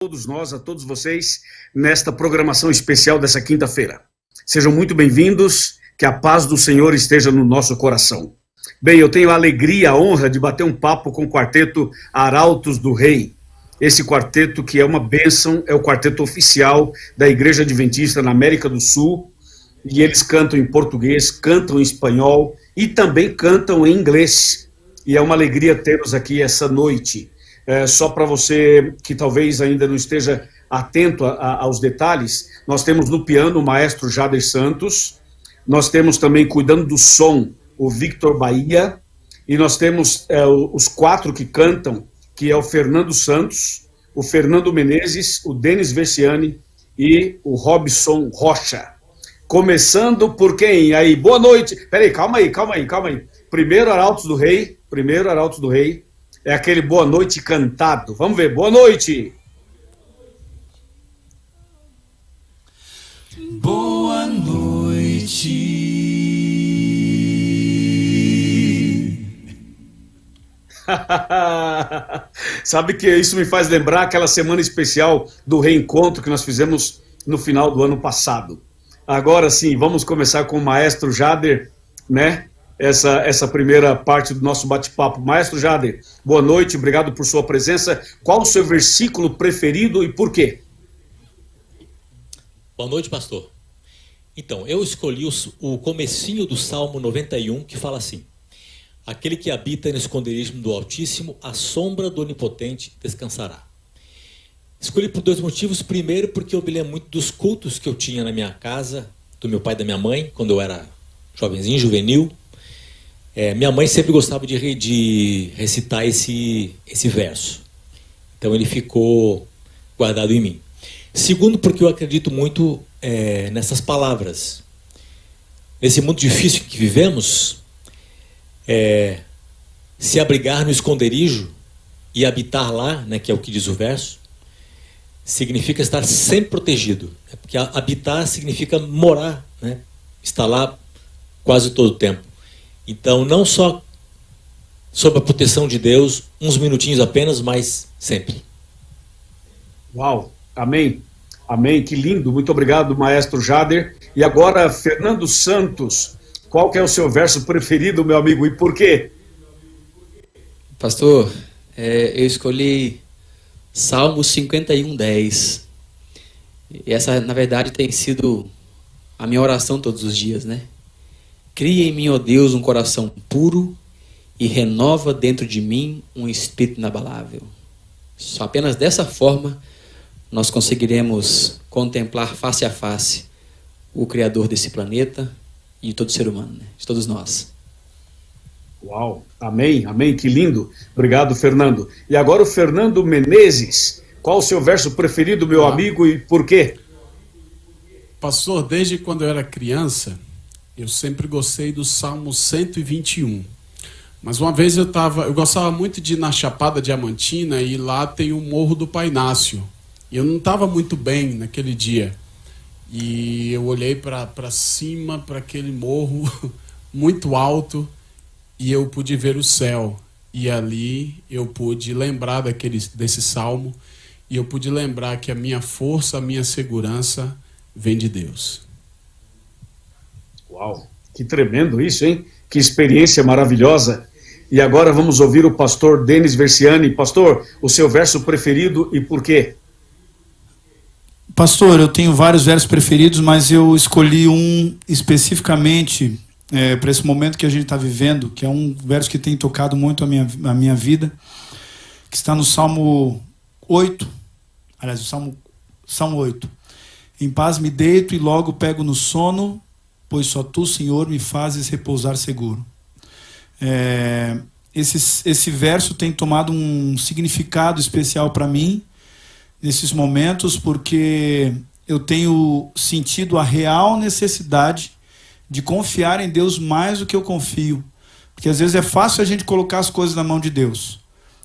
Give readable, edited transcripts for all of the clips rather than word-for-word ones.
Todos nós, a todos vocês, nesta programação especial dessa quinta-feira. Sejam muito bem-vindos, que a paz do Senhor esteja no nosso coração. Bem, eu tenho a alegria, a honra de bater um papo com o quarteto Arautos do Rei. Esse quarteto que é uma bênção, é o quarteto oficial da Igreja Adventista na América do Sul, e eles cantam em português, cantam em espanhol e também cantam em inglês. E é uma alegria tê-los aqui essa noite. Só para você que talvez ainda não esteja atento aos detalhes, nós temos no piano o maestro Jader Santos, nós temos também cuidando do som o Victor Bahia, e nós temos os quatro que cantam, que é o Fernando Santos, o Fernando Menezes, o Denis Versiani e o Robson Rocha. Começando por quem? Aí, boa noite. Peraí, calma aí. Primeiro Arautos do Rei, é aquele boa noite cantado. Vamos ver, boa noite. Boa noite. Sabe que isso me faz lembrar aquela semana especial do reencontro que nós fizemos no final do ano passado. Agora sim, vamos começar com o maestro Jader, né? Essa primeira parte do nosso bate-papo. Maestro Jader, boa noite, obrigado por sua presença. Qual o seu versículo preferido e por quê? Boa noite, pastor. Então, eu escolhi o comecinho do Salmo 91, que fala assim: aquele que habita no esconderijo do Altíssimo, à sombra do Onipotente descansará. Escolhi por dois motivos. Primeiro, porque eu me lembro muito dos cultos que eu tinha na minha casa, do meu pai e da minha mãe, quando eu era jovenzinho, juvenil. Minha mãe sempre gostava de recitar esse verso. Então ele ficou guardado em mim. Segundo, porque eu acredito muito nessas palavras. Nesse mundo difícil que vivemos, se abrigar no esconderijo e habitar lá, né, que é o que diz o verso, significa estar sempre protegido. Porque habitar significa morar, né? Estar lá quase todo o tempo. Então, não só sob a proteção de Deus, uns minutinhos apenas, mas sempre. Uau, amém, amém, que lindo, muito obrigado, maestro Jader. E agora, Fernando Santos, qual que é o seu verso preferido, meu amigo, e por quê? Pastor, eu escolhi Salmo 51:10. E essa, na verdade, tem sido a minha oração todos os dias, né? Cria em mim, ó Deus, um coração puro e renova dentro de mim um espírito inabalável. Só apenas dessa forma nós conseguiremos contemplar face a face o Criador desse planeta e de todo ser humano, né? De todos nós. Uau, amém, que lindo. Obrigado, Fernando. E agora o Fernando Menezes. Qual o seu verso preferido, meu amigo, e por quê? Pastor, desde quando eu era criança, eu sempre gostei do Salmo 121. Mas uma vez eu gostava muito de ir na Chapada Diamantina, e lá tem o Morro do Pai Inácio. E eu não estava muito bem naquele dia. E eu olhei para cima, para aquele morro muito alto, e eu pude ver o céu. E ali eu pude lembrar desse salmo, e eu pude lembrar que a minha força, a minha segurança vem de Deus. Uau, que tremendo isso, hein? Que experiência maravilhosa. E agora vamos ouvir o pastor Denis Versiani. Pastor, o seu verso preferido e por quê? Pastor, eu tenho vários versos preferidos, mas eu escolhi um especificamente para esse momento que a gente está vivendo, que é um verso que tem tocado muito a minha vida, que está no Salmo 8, aliás, o Salmo 8. Em paz me deito e logo pego no sono, pois só tu, Senhor, me fazes repousar seguro. Esse verso tem tomado um significado especial para mim nesses momentos, porque eu tenho sentido a real necessidade de confiar em Deus mais do que eu confio. Porque às vezes é fácil a gente colocar as coisas na mão de Deus.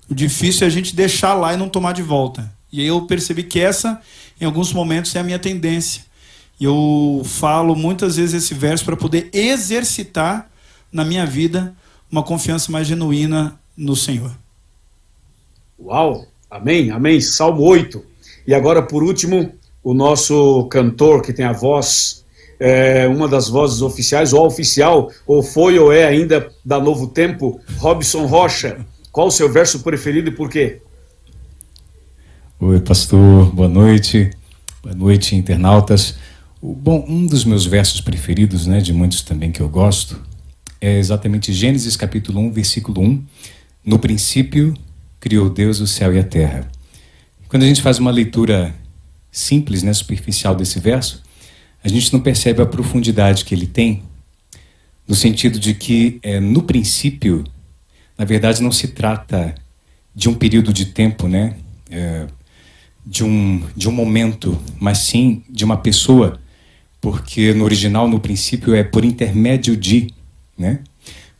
O difícil é a gente deixar lá e não tomar de volta. E aí eu percebi que essa, em alguns momentos, é a minha tendência. E eu falo muitas vezes esse verso para poder exercitar na minha vida uma confiança mais genuína no Senhor. Uau, amém, amém. Salmo 8. E agora, por último, o nosso cantor, que tem a voz, uma das vozes oficiais, ou oficial, ou foi ou é ainda da Novo Tempo, Robson Rocha. Qual o seu verso preferido e por quê? Oi, pastor, boa noite, internautas. Bom, um dos meus versos preferidos, né, de muitos também que eu gosto, é exatamente Gênesis capítulo 1, versículo 1. No princípio, criou Deus o céu e a terra. Quando a gente faz uma leitura simples, né, superficial desse verso, a gente não percebe a profundidade que ele tem, no sentido de que, no princípio, na verdade, não se trata de um período de tempo, né, de um momento, mas sim de uma pessoa, porque no original, no princípio, é por intermédio de, né?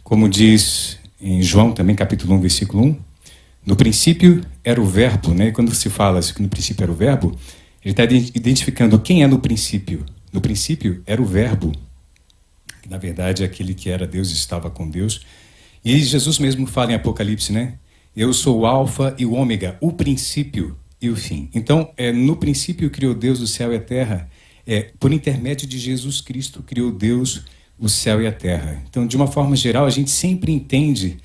Como diz em João também, capítulo 1, versículo 1, no princípio era o verbo, né? E quando se fala que no princípio era o verbo, ele está identificando quem é no princípio. No princípio era o verbo, que na verdade é aquele que era Deus, estava com Deus. E Jesus mesmo fala em Apocalipse, né? Eu sou o alfa e o ômega, o princípio e o fim. Então, no princípio criou Deus o céu e a terra, por intermédio de Jesus Cristo criou Deus o céu e a terra. Então, de uma forma geral, a gente sempre entende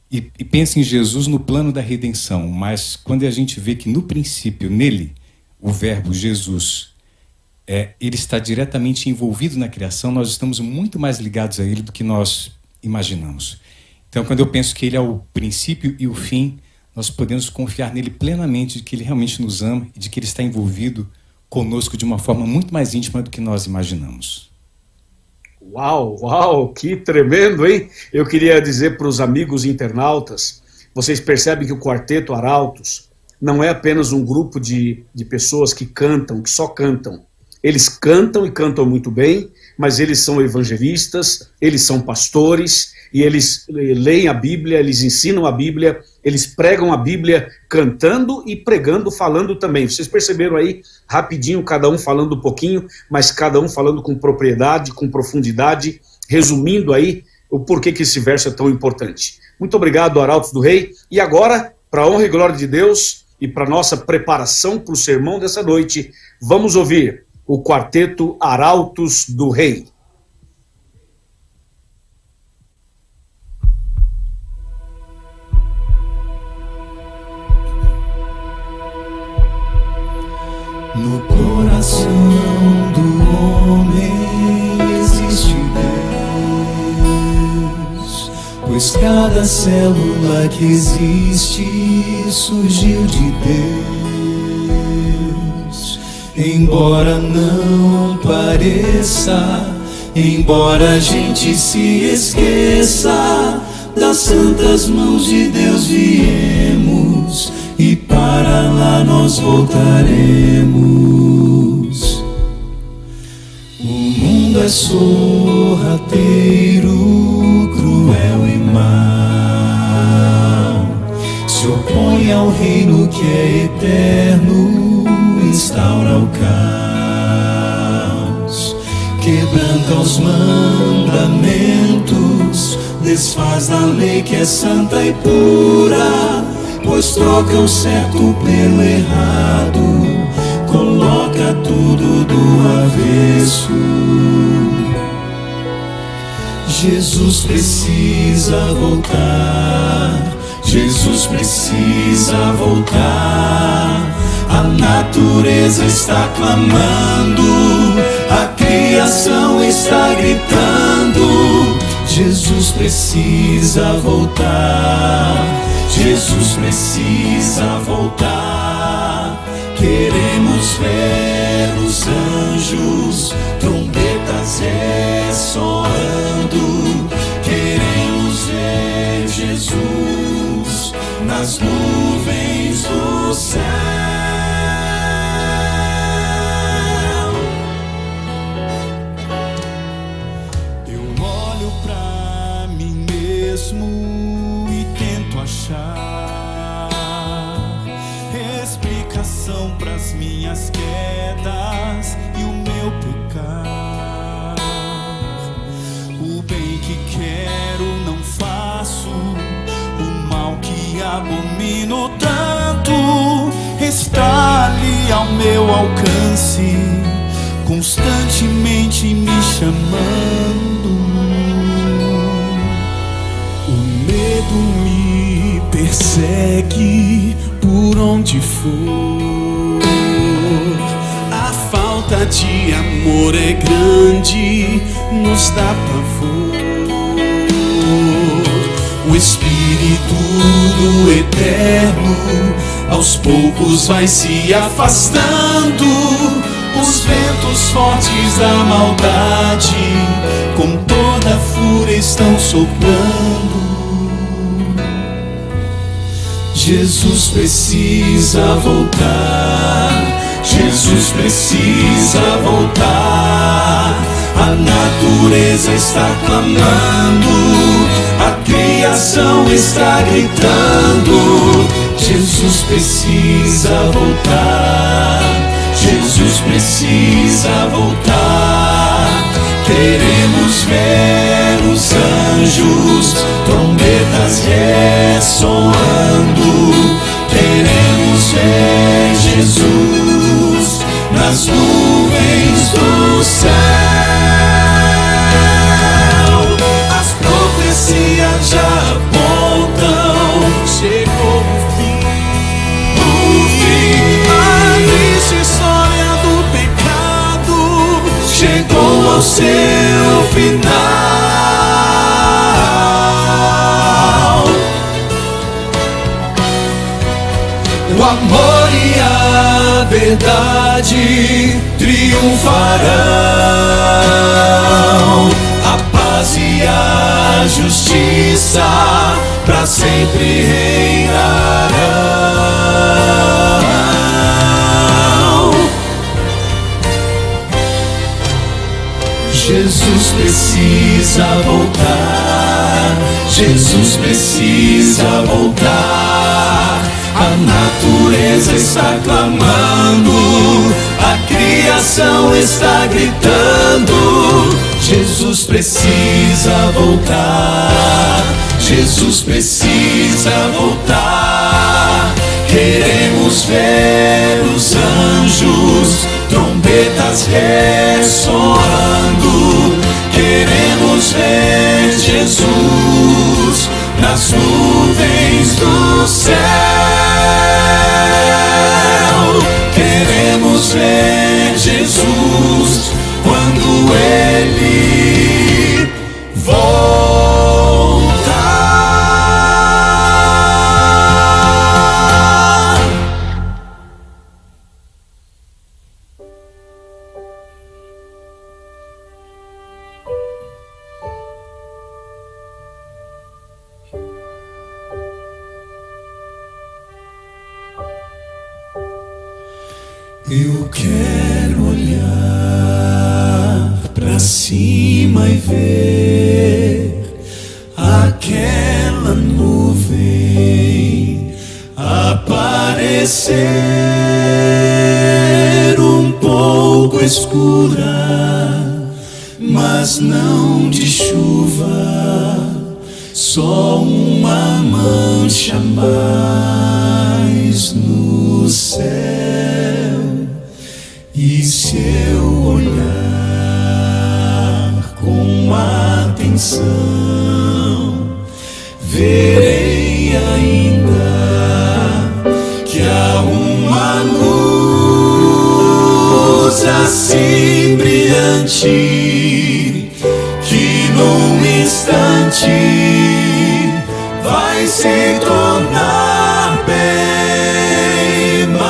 e pensa em Jesus no plano da redenção, mas quando a gente vê que no princípio, nele, o verbo Jesus, ele está diretamente envolvido na criação, nós estamos muito mais ligados a ele do que nós imaginamos. Então, quando eu penso que ele é o princípio e o fim, nós podemos confiar nele plenamente, de que ele realmente nos ama e de que ele está envolvido conosco de uma forma muito mais íntima do que nós imaginamos. Uau, que tremendo, hein? Eu queria dizer para os amigos internautas, vocês percebem que o Quarteto Arautos não é apenas um grupo de pessoas que cantam, que só cantam. Eles cantam e cantam muito bem, mas eles são evangelistas, eles são pastores, e eles leem a Bíblia, eles ensinam a Bíblia, eles pregam a Bíblia cantando e pregando, falando também. Vocês perceberam aí, rapidinho, cada um falando um pouquinho, mas cada um falando com propriedade, com profundidade, resumindo aí o porquê que esse verso é tão importante. Muito obrigado, Arautos do Rei. E agora, para a honra e glória de Deus e para nossa preparação para o sermão dessa noite, vamos ouvir o Quarteto Arautos do Rei. No coração do homem existe Deus, pois cada célula que existe surgiu de Deus. Embora não pareça, embora a gente se esqueça, das santas mãos de Deus viemos e para lá nós voltaremos. O mundo é sorrateiro, cruel e mau, se opõe ao reino que é eterno, instaura o caos, quebranta os mandamentos, desfaz a lei que é santa e pura, pois troca o certo pelo errado, coloca tudo do avesso. Jesus precisa voltar, Jesus precisa voltar. A natureza está clamando, a criação está gritando. Jesus precisa voltar, Jesus precisa voltar. Queremos ver os anjos, trombetas ressoando. Queremos ver Jesus nas nuvens do céu. Eu olho pra mim mesmo e tento achar explicação pras minhas quedas e o meu pecar. O bem que quero não faço, o mal que abomino tanto está ali ao ao meu alcance, constantemente me chamando. O medo me persegue por onde for. A falta de amor é grande, nos dá pavor. O Espírito do Eterno aos poucos vai se afastando. Os ventos fortes da maldade com toda a fúria estão soprando. Jesus precisa voltar, Jesus precisa voltar. A natureza está clamando, a criação está gritando. Jesus precisa voltar, Jesus precisa voltar. Queremos ver os anjos, trombetas ressoando. Queremos ver Jesus nas nuvens do céu. As profecias já apontam, chegou o fim. A triste história do pecado chegou ao seu final. O amor e a verdade triunfarão. A paz e a justiça para sempre reinarão. Jesus precisa voltar, Jesus precisa voltar. A natureza está clamando, a criação está gritando. Jesus precisa voltar, Jesus precisa voltar. Queremos ver os anjos, trombetas ressoando. Queremos ver Jesus nas nuvens do céu. Queremos ver Jesus quando Ele voltar. Eu quero olhar pra cima e ver aquela nuvem aparecer um pouco escura, mas não de chuva, só uma mancha mais no céu. E se eu olhar com atenção, verei ainda que há uma luz assim brilhante que num instante vai se tornar bem maior.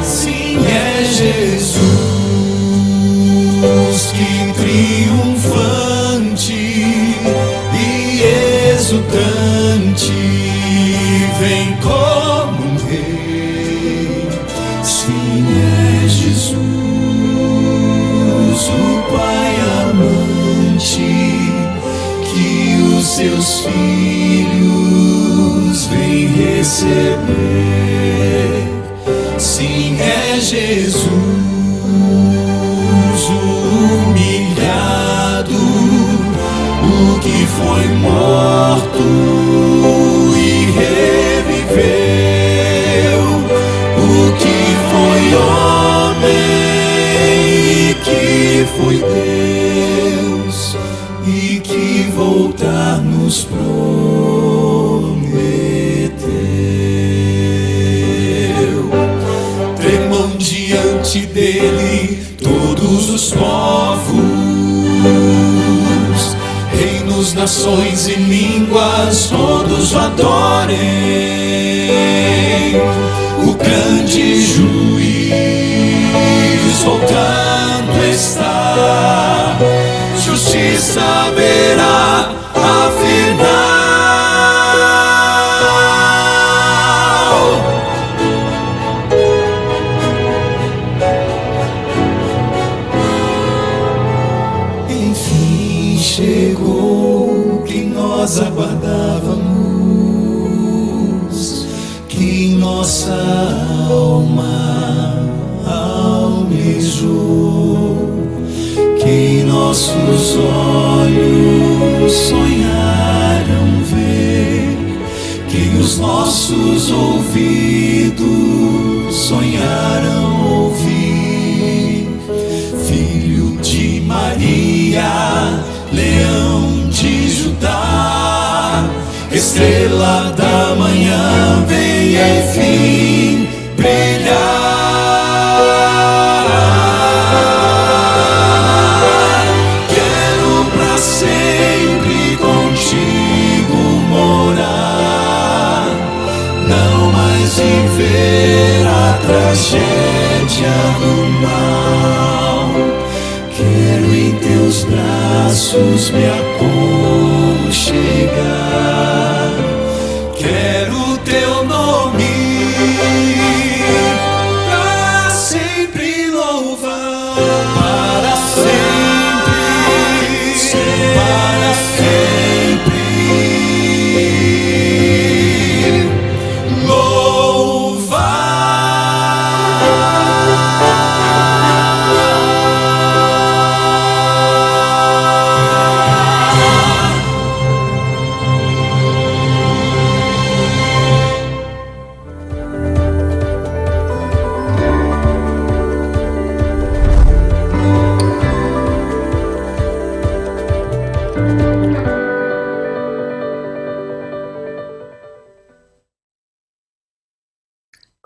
Sim, é Jesus que triunfante e exultante vem como um rei. Sim, é Jesus, o Pai amante, que os seus filhos vêm receber. Sim, é Jesus, o humilhado, o que foi morto e reviveu o que foi homem e que foi Deus e que voltar nos prometeu. Tremam diante dele todos os povos, reinos, nações e línguas, todos o adorem. O grande juiz voltando está, justiça haverá afinal. Enfim chegou quem nós aguardávamos, que em nossa alma almejou, que em nossos olhos sonharam ver, que os nossos ouvidos sonharam ouvir. Filho de Maria, leão de Judá, estrela da manhã, vem enfim brilhar. Quero pra sempre contigo morar, não mais viver a tragédia do mal. Quero em teus braços me aconchegar. Quero teu nome para sempre louvar, para sempre, para sempre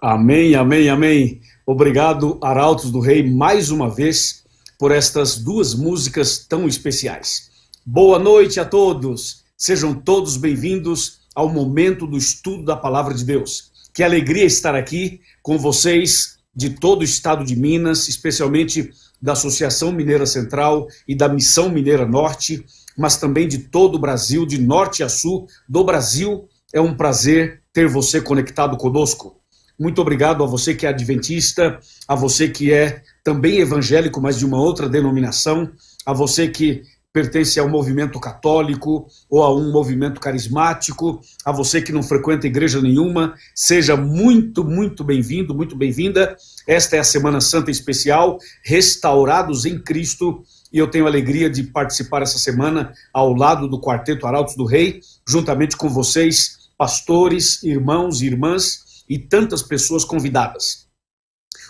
Amém, amém, amém. Obrigado, Arautos do Rei, mais uma vez, por estas duas músicas tão especiais. Boa noite a todos. Sejam todos bem-vindos ao momento do estudo da Palavra de Deus. Que alegria estar aqui com vocês de todo o estado de Minas, especialmente da Associação Mineira Central e da Missão Mineira Norte, mas também de todo o Brasil, de norte a sul do Brasil. É um prazer ter você conectado conosco. Muito obrigado a você que é adventista, a você que é também evangélico, mas de uma outra denominação, a você que pertence ao movimento católico ou a um movimento carismático, a você que não frequenta igreja nenhuma, seja muito, muito bem-vindo, muito bem-vinda. Esta é a Semana Santa Especial, Restaurados em Cristo, e eu tenho a alegria de participar essa semana ao lado do Quarteto Arautos do Rei, juntamente com vocês, pastores, irmãos e irmãs, e tantas pessoas convidadas.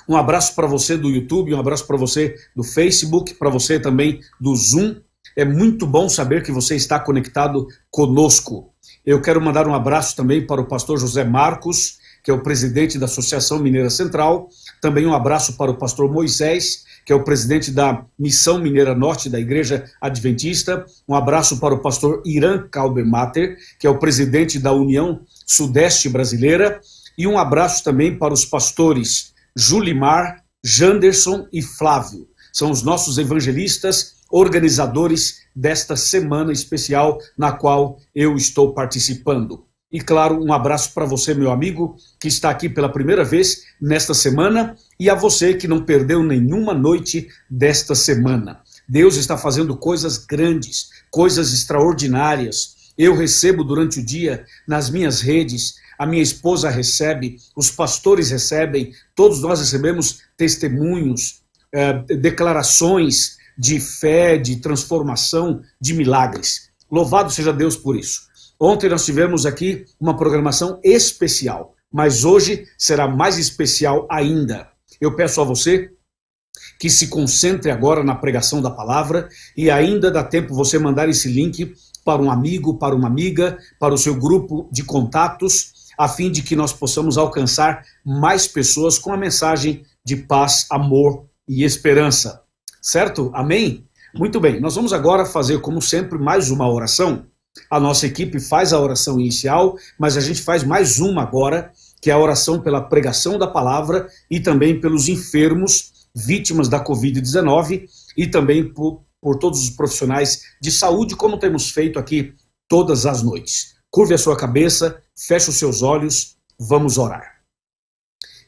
Um abraço para você do YouTube, um abraço para você do Facebook, para você também do Zoom. É muito bom saber que você está conectado conosco. Eu quero mandar um abraço também para o pastor José Marcos, que é o presidente da Associação Mineira Central. Também um abraço para o pastor Moisés, que é o presidente da Missão Mineira Norte da Igreja Adventista. Um abraço para o pastor Irã Kalbermatter, que é o presidente da União Sudeste Brasileira. E um abraço também para os pastores Julimar, Janderson e Flávio. São os nossos evangelistas, organizadores desta semana especial na qual eu estou participando. E claro, um abraço para você, meu amigo, que está aqui pela primeira vez nesta semana, e a você que não perdeu nenhuma noite desta semana. Deus está fazendo coisas grandes, coisas extraordinárias. Eu recebo durante o dia nas minhas redes, a minha esposa recebe, os pastores recebem, todos nós recebemos testemunhos, declarações de fé, de transformação, de milagres. Louvado seja Deus por isso. Ontem nós tivemos aqui uma programação especial, mas hoje será mais especial ainda. Eu peço a você que se concentre agora na pregação da palavra e ainda dá tempo você mandar esse link para um amigo, para uma amiga, para o seu grupo de contatos, a fim de que nós possamos alcançar mais pessoas com a mensagem de paz, amor e esperança. Certo? Amém? Muito bem, nós vamos agora fazer, como sempre, mais uma oração. A nossa equipe faz a oração inicial, mas a gente faz mais uma agora, que é a oração pela pregação da palavra e também pelos enfermos, vítimas da Covid-19 e também por todos os profissionais de saúde, como temos feito aqui todas as noites. Curve a sua cabeça, feche os seus olhos, vamos orar.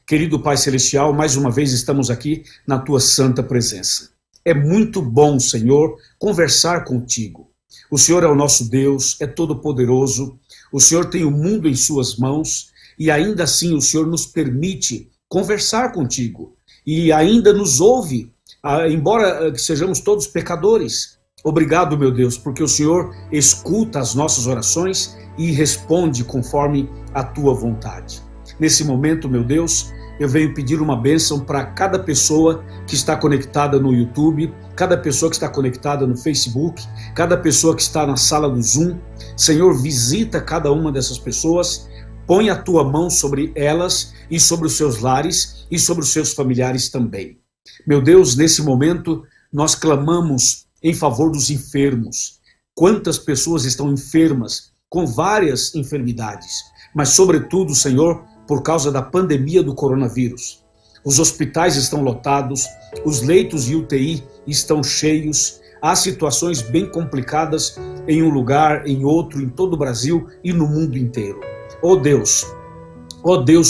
Querido Pai Celestial, mais uma vez estamos aqui na Tua santa presença. É muito bom, Senhor, conversar contigo. O Senhor é o nosso Deus, é todo-poderoso, o Senhor tem o mundo em suas mãos e ainda assim o Senhor nos permite conversar contigo e ainda nos ouve, embora sejamos todos pecadores. Obrigado, meu Deus, porque o Senhor escuta as nossas orações e responde conforme a Tua vontade. Nesse momento, meu Deus, eu venho pedir uma bênção para cada pessoa que está conectada no YouTube, cada pessoa que está conectada no Facebook, cada pessoa que está na sala do Zoom. Senhor, visita cada uma dessas pessoas, põe a Tua mão sobre elas e sobre os seus lares e sobre os seus familiares também. Meu Deus, nesse momento, nós clamamos em favor dos enfermos. Quantas pessoas estão enfermas, com várias enfermidades, mas sobretudo, Senhor, por causa da pandemia do coronavírus. Os hospitais estão lotados, os leitos de UTI estão cheios, há situações bem complicadas em um lugar, em outro, em todo o Brasil e no mundo inteiro. Ó Deus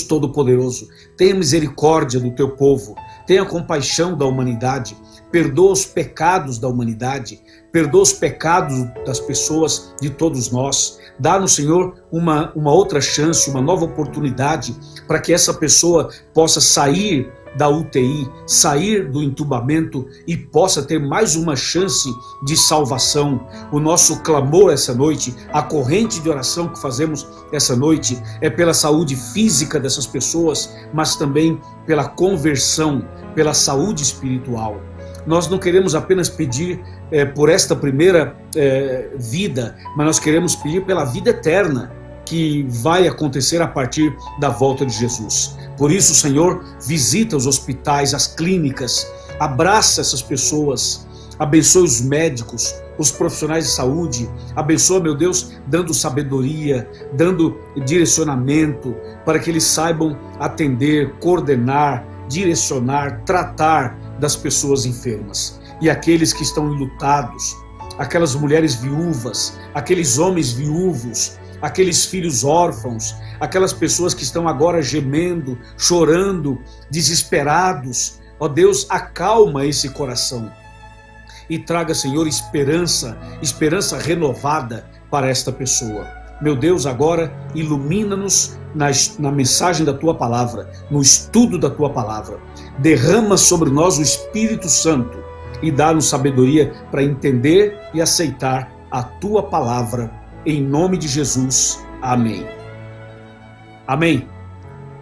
Todo-Poderoso, tenha misericórdia do Teu povo, tenha compaixão da humanidade, perdoa os pecados da humanidade, perdoa os pecados das pessoas, de todos nós. Dá-nos, Senhor, uma outra chance, uma nova oportunidade para que essa pessoa possa sair da UTI, sair do entubamento e possa ter mais uma chance de salvação. O nosso clamor essa noite, a corrente de oração que fazemos essa noite é pela saúde física dessas pessoas, mas também pela conversão, pela saúde espiritual. Nós não queremos apenas pedir por esta primeira vida, mas nós queremos pedir pela vida eterna que vai acontecer a partir da volta de Jesus. Por isso, Senhor, visita os hospitais, as clínicas, abraça essas pessoas, abençoe os médicos, os profissionais de saúde, abençoa, meu Deus, dando sabedoria, dando direcionamento, para que eles saibam atender, coordenar, direcionar, tratar das pessoas enfermas. E aqueles que estão enlutados, aquelas mulheres viúvas, aqueles homens viúvos, aqueles filhos órfãos, aquelas pessoas que estão agora gemendo, chorando, desesperados. Ó Deus, acalma esse coração e traga, Senhor, esperança renovada para esta pessoa. Meu Deus, agora ilumina-nos na mensagem da Tua palavra, no estudo da Tua palavra. Derrama sobre nós o Espírito Santo e dá-nos sabedoria para entender e aceitar a Tua palavra. Em nome de Jesus, amém. Amém.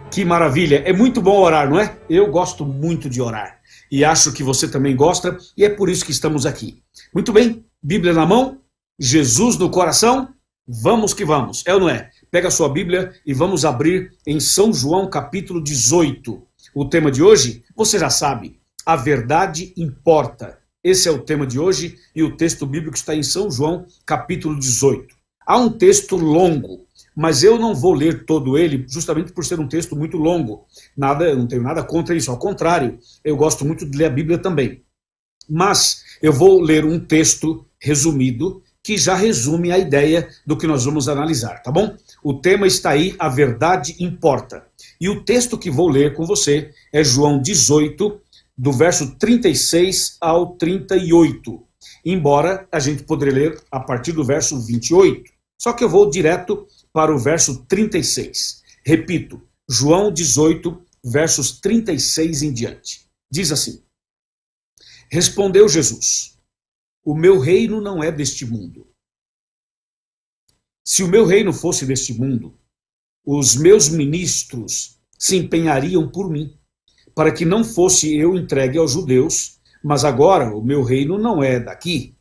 Que maravilha, é muito bom orar, não é? Eu gosto muito de orar e acho que você também gosta e é por isso que estamos aqui. Muito bem, Bíblia na mão, Jesus no coração, vamos que vamos, é ou não é? Pega a sua Bíblia e vamos abrir em São João capítulo 18. O tema de hoje, você já sabe, a verdade importa. Esse é o tema de hoje e o texto bíblico está em São João capítulo 18. Há um texto longo, mas eu não vou ler todo ele, justamente por ser um texto muito longo. Eu não tenho nada contra isso, ao contrário, eu gosto muito de ler a Bíblia também. Mas eu vou ler um texto resumido, que já resume a ideia do que nós vamos analisar, tá bom? O tema está aí, a verdade importa. E o texto que vou ler com você é João 18, do verso 36 ao 38. Embora a gente poderia ler a partir do verso 28. Só que eu vou direto para o verso 36. Repito, João 18, versos 36 em diante. Diz assim: Respondeu Jesus: O meu reino não é deste mundo. Se o meu reino fosse deste mundo, os meus ministros se empenhariam por mim, para que não fosse eu entregue aos judeus, mas agora o meu reino não é daqui.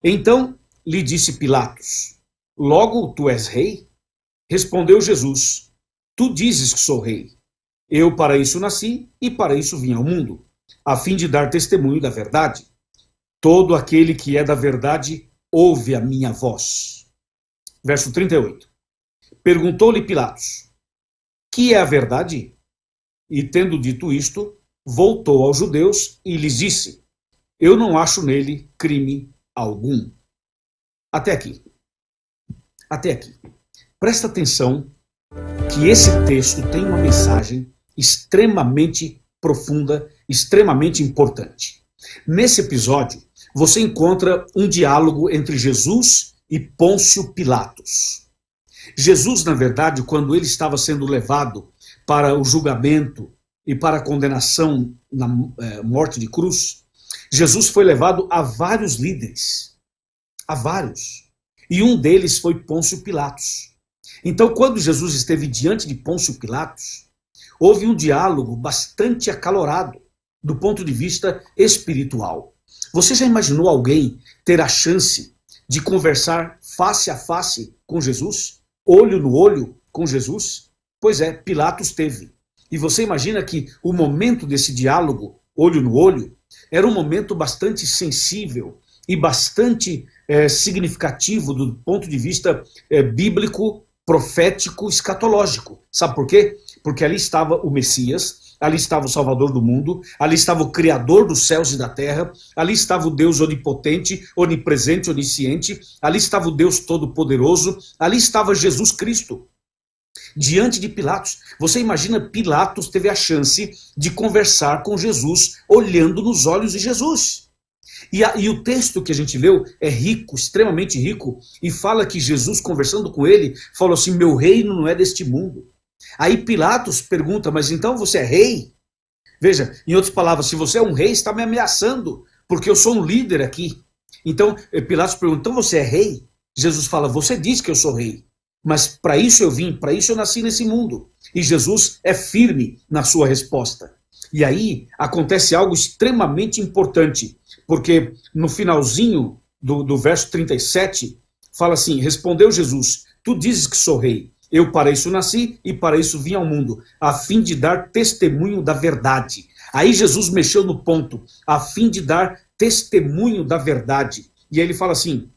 Então lhe disse Pilatos: logo tu és rei? Respondeu Jesus: tu dizes que sou rei. Eu para isso nasci e para isso vim ao mundo, a fim de dar testemunho da verdade. Todo aquele que é da verdade ouve a minha voz. Verso 38. Perguntou-lhe Pilatos: que é a verdade? E tendo dito isto, voltou aos judeus e lhes disse: eu não acho nele crime algum. Até aqui. Até aqui. Presta atenção que esse texto tem uma mensagem extremamente profunda, extremamente importante. Nesse episódio, você encontra um diálogo entre Jesus e Pôncio Pilatos. Jesus, na verdade, quando ele estava sendo levado para o julgamento e para a condenação na morte de cruz, Jesus foi levado a vários líderes. A vários. E um deles foi Pôncio Pilatos. Então, quando Jesus esteve diante de Pôncio Pilatos, houve um diálogo bastante acalorado do ponto de vista espiritual. Você já imaginou alguém ter a chance de conversar face a face com Jesus? Olho no olho com Jesus? Pois é, Pilatos teve. E você imagina que o momento desse diálogo, olho no olho, era um momento bastante sensível e bastante significativo do ponto de vista bíblico, profético, escatológico. Sabe por quê? Porque ali estava o Messias, ali estava o Salvador do mundo, ali estava o Criador dos céus e da terra, ali estava o Deus onipotente, onipresente, onisciente, ali estava o Deus todo-poderoso, ali estava Jesus Cristo. Diante de Pilatos. Você imagina, Pilatos teve a chance de conversar com Jesus, olhando nos olhos de Jesus. E o texto que a gente leu é rico, extremamente rico, e fala que Jesus, conversando com ele, falou assim: meu reino não é deste mundo. Aí Pilatos pergunta: mas então você é rei? Veja, em outras palavras, se você é um rei, está me ameaçando, porque eu sou um líder aqui. Então Pilatos pergunta: então você é rei? Jesus fala: você diz que eu sou rei, mas para isso eu vim, para isso eu nasci nesse mundo. E Jesus é firme na sua resposta. E aí acontece algo extremamente importante, porque no finalzinho do verso 37, fala assim: respondeu Jesus: tu dizes que sou rei, eu para isso nasci e para isso vim ao mundo, a fim de dar testemunho da verdade. Aí Jesus mexeu no ponto, a fim de dar testemunho da verdade. E aí ele fala assim: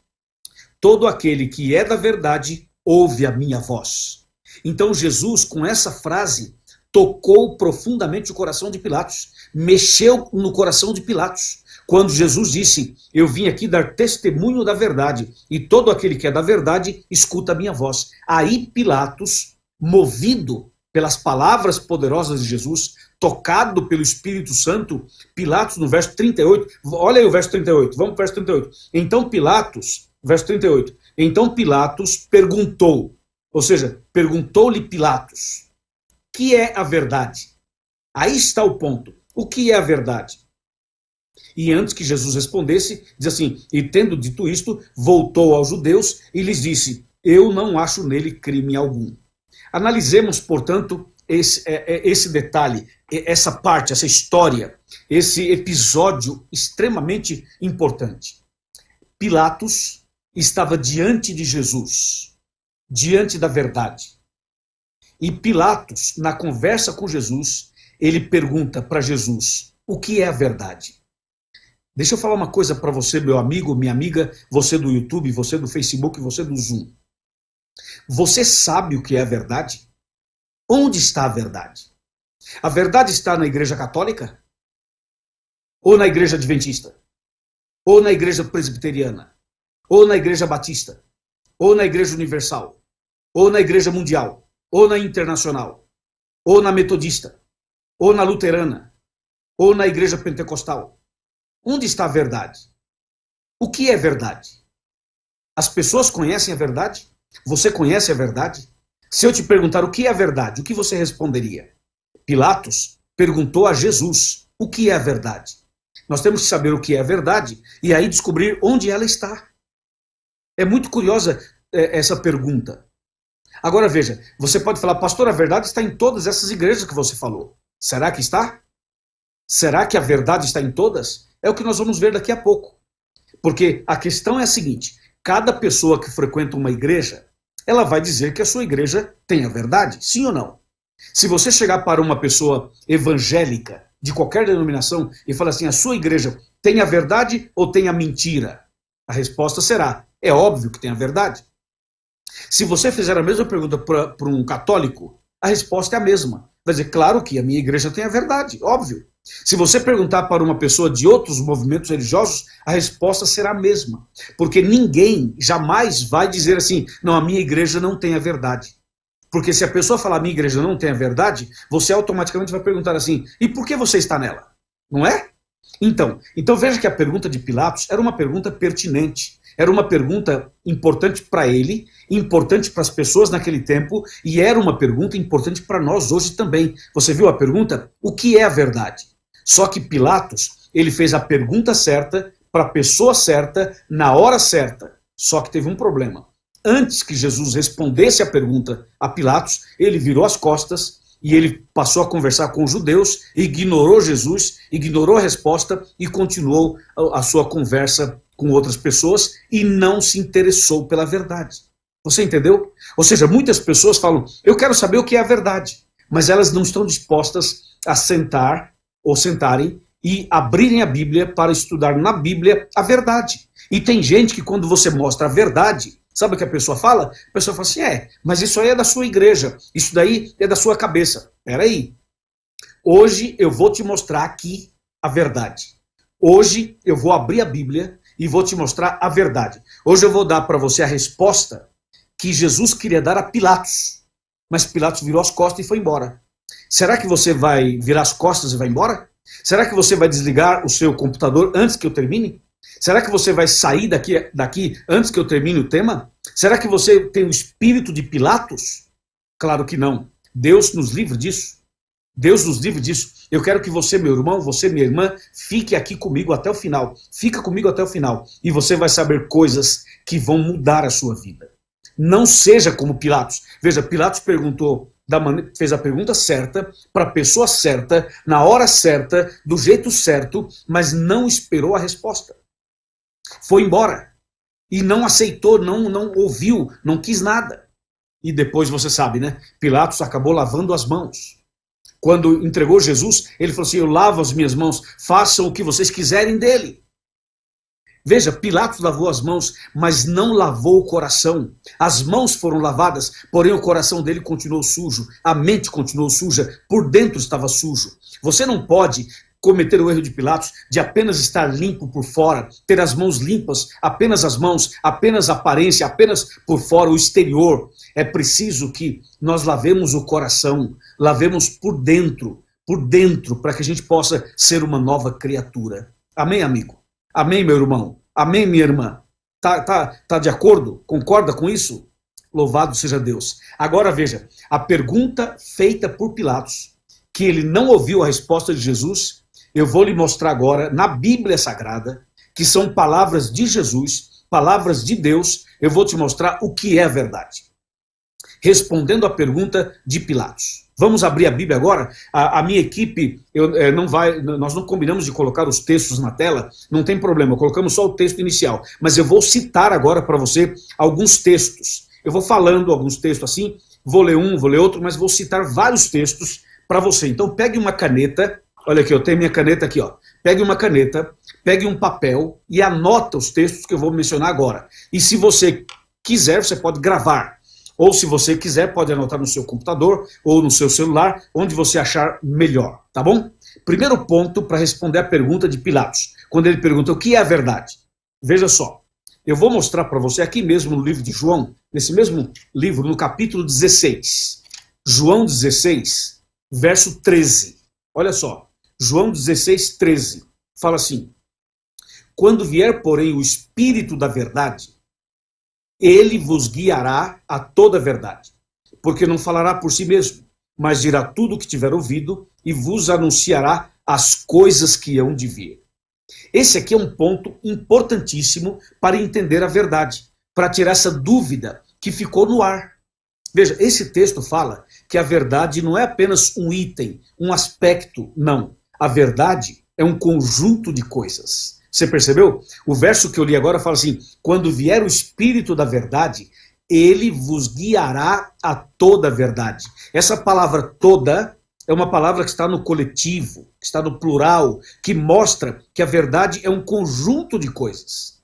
todo aquele que é da verdade ouve a minha voz. Então Jesus, com essa frase, tocou profundamente o coração de Pilatos, mexeu no coração de Pilatos, quando Jesus disse: eu vim aqui dar testemunho da verdade, e todo aquele que é da verdade escuta a minha voz. Aí Pilatos, movido pelas palavras poderosas de Jesus, tocado pelo Espírito Santo, Pilatos, no verso 38, olha aí o verso 38, vamos para o verso 38. Então Pilatos, verso 38, então Pilatos perguntou, ou seja, perguntou-lhe Pilatos: que é a verdade? Aí está o ponto. O que é a verdade? E antes que Jesus respondesse, diz assim: e tendo dito isto, voltou aos judeus e lhes disse: eu não acho nele crime algum. Analisemos, portanto, esse detalhe, essa parte, essa história, esse episódio extremamente importante. Pilatos estava diante de Jesus, diante da verdade. E Pilatos, na conversa com Jesus, ele pergunta para Jesus: o que é a verdade? Deixa eu falar uma coisa para você, meu amigo, minha amiga, você do YouTube, você do Facebook, você do Zoom. Você sabe o que é a verdade? Onde está a verdade? A verdade está na Igreja Católica? Ou na Igreja Adventista? Ou na Igreja Presbiteriana? Ou na Igreja Batista? Ou na Igreja Universal? Ou na Igreja Mundial? Ou na Internacional? Ou na Metodista? Ou na Luterana? Ou na Igreja Pentecostal? Onde está a verdade? O que é verdade? As pessoas conhecem a verdade? Você conhece a verdade? Se eu te perguntar o que é a verdade, o que você responderia? Pilatos perguntou a Jesus: o que é a verdade? Nós temos que saber o que é a verdade e aí descobrir onde ela está. É muito curiosa essa pergunta. Agora veja, você pode falar, pastor, a verdade está em todas essas igrejas que você falou. Será que está? Será que a verdade está em todas? É o que nós vamos ver daqui a pouco. Porque a questão é a seguinte, cada pessoa que frequenta uma igreja, ela vai dizer que a sua igreja tem a verdade, sim ou não? Se você chegar para uma pessoa evangélica, de qualquer denominação, e falar assim, a sua igreja tem a verdade ou tem a mentira? A resposta será, é óbvio que tem a verdade. Se você fizer a mesma pergunta para um católico, a resposta é a mesma. Vai dizer, claro que a minha igreja tem a verdade, óbvio. Se você perguntar para uma pessoa de outros movimentos religiosos, a resposta será a mesma. Porque ninguém jamais vai dizer assim, não, a minha igreja não tem a verdade. Porque se a pessoa falar, a minha igreja não tem a verdade, você automaticamente vai perguntar assim, e por que você está nela? Não é? Então veja que a pergunta de Pilatos era uma pergunta pertinente. Era uma pergunta importante para ele, importante para as pessoas naquele tempo, e era uma pergunta importante para nós hoje também. Você viu a pergunta? O que é a verdade? Só que Pilatos, ele fez a pergunta certa, para a pessoa certa, na hora certa. Só que teve um problema. Antes que Jesus respondesse a pergunta a Pilatos, ele virou as costas e ele passou a conversar com os judeus, ignorou Jesus, ignorou a resposta e continuou a sua conversa com outras pessoas e não se interessou pela verdade. Você entendeu? Ou seja, muitas pessoas falam, eu quero saber o que é a verdade, mas elas não estão dispostas a sentar ou sentarem e abrirem a Bíblia para estudar na Bíblia a verdade. E tem gente que quando você mostra a verdade, sabe o que a pessoa fala? A pessoa fala assim, mas isso aí é da sua igreja, isso daí é da sua cabeça. Peraí, hoje eu vou te mostrar aqui a verdade. Hoje eu vou abrir a Bíblia e vou te mostrar a verdade. Hoje eu vou dar para você a resposta que Jesus queria dar a Pilatos, mas Pilatos virou as costas e foi embora. Será que você vai virar as costas e vai embora? Será que você vai desligar o seu computador antes que eu termine? Será que você vai sair daqui antes que eu termine o tema? Será que você tem o espírito de Pilatos? Claro que não. Deus nos livre disso. Deus nos livre disso. Eu quero que você, meu irmão, você, minha irmã, fique aqui comigo até o final. Fica comigo até o final. E você vai saber coisas que vão mudar a sua vida. Não seja como Pilatos. Veja, Pilatos fez a pergunta certa, para a pessoa certa, na hora certa, do jeito certo, mas não esperou a resposta. Foi embora. E não aceitou, não ouviu, não quis nada. E depois você sabe, né? Pilatos acabou lavando as mãos. Quando entregou Jesus, ele falou assim, eu lavo as minhas mãos, façam o que vocês quiserem dele. Veja, Pilatos lavou as mãos, mas não lavou o coração. As mãos foram lavadas, porém o coração dele continuou sujo, a mente continuou suja, por dentro estava sujo. Você não pode cometer o erro de Pilatos de apenas estar limpo por fora, ter as mãos limpas, apenas as mãos, apenas a aparência, apenas por fora, o exterior. É preciso que nós lavemos o coração, lavemos por dentro, para que a gente possa ser uma nova criatura. Amém, amigo? Amém, meu irmão? Amém, minha irmã? Tá de acordo? Concorda com isso? Louvado seja Deus. Agora veja, a pergunta feita por Pilatos, que ele não ouviu a resposta de Jesus, eu vou lhe mostrar agora, na Bíblia Sagrada, que são palavras de Jesus, palavras de Deus, eu vou te mostrar o que é a verdade. Respondendo à pergunta de Pilatos. Vamos abrir a Bíblia agora? A minha equipe nós não combinamos de colocar os textos na tela, não tem problema, colocamos só o texto inicial. Mas eu vou citar agora para você alguns textos. Eu vou falando alguns textos assim, vou ler um, vou ler outro, mas vou citar vários textos para você. Então pegue uma caneta, olha aqui, eu tenho minha caneta aqui, ó. Pegue uma caneta, pegue um papel e anota os textos que eu vou mencionar agora. E se você quiser, você pode gravar. Ou se você quiser, pode anotar no seu computador ou no seu celular, onde você achar melhor, tá bom? Primeiro ponto para responder a pergunta de Pilatos, quando ele pergunta o que é a verdade. Veja só, eu vou mostrar para você aqui mesmo no livro de João, nesse mesmo livro, no capítulo 16. João 16, verso 13. Olha só, João 16, 13. Fala assim, quando vier, porém, o Espírito da verdade, ele vos guiará a toda a verdade, porque não falará por si mesmo, mas dirá tudo o que tiver ouvido e vos anunciará as coisas que hão de vir. Esse aqui é um ponto importantíssimo para entender a verdade, para tirar essa dúvida que ficou no ar. Veja, esse texto fala que a verdade não é apenas um item, um aspecto, não. A verdade é um conjunto de coisas. Você percebeu? O verso que eu li agora fala assim: quando vier o Espírito da verdade, ele vos guiará a toda a verdade. Essa palavra toda é uma palavra que está no coletivo, que está no plural, que mostra que a verdade é um conjunto de coisas.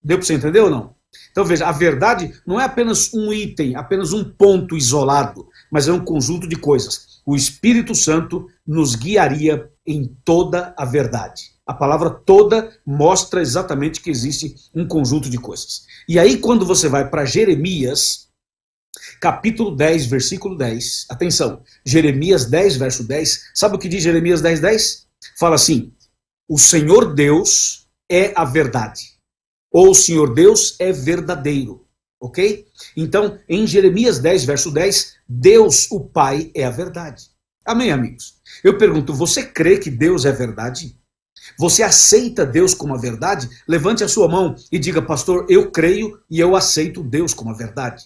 Deu para você entender ou não? Então veja, a verdade não é apenas um item, apenas um ponto isolado, mas é um conjunto de coisas. O Espírito Santo nos guiaria em toda a verdade. A palavra toda mostra exatamente que existe um conjunto de coisas. E aí quando você vai para Jeremias, capítulo 10, versículo 10, atenção, Jeremias 10, verso 10, sabe o que diz Jeremias 10, 10? Fala assim: o Senhor Deus é a verdade. Ou o Senhor Deus é verdadeiro, ok? Então, em Jeremias 10, verso 10, Deus, o Pai, é a verdade. Amém, amigos? Eu pergunto, você crê que Deus é verdade? Você aceita Deus como a verdade? Levante a sua mão e diga: pastor, eu creio e eu aceito Deus como a verdade.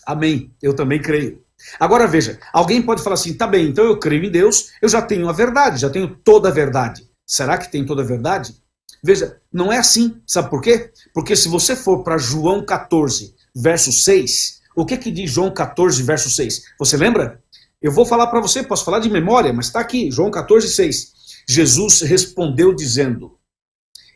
Amém, eu também creio. Agora veja, alguém pode falar assim: tá bem, então eu creio em Deus, eu já tenho a verdade, já tenho toda a verdade. Será que tem toda a verdade? Veja, não é assim. Sabe por quê? Porque se você for para João 14, verso 6, o que diz João 14, verso 6? Você lembra? Eu vou falar para você, posso falar de memória, mas está aqui, João 14, 6. Jesus respondeu dizendo: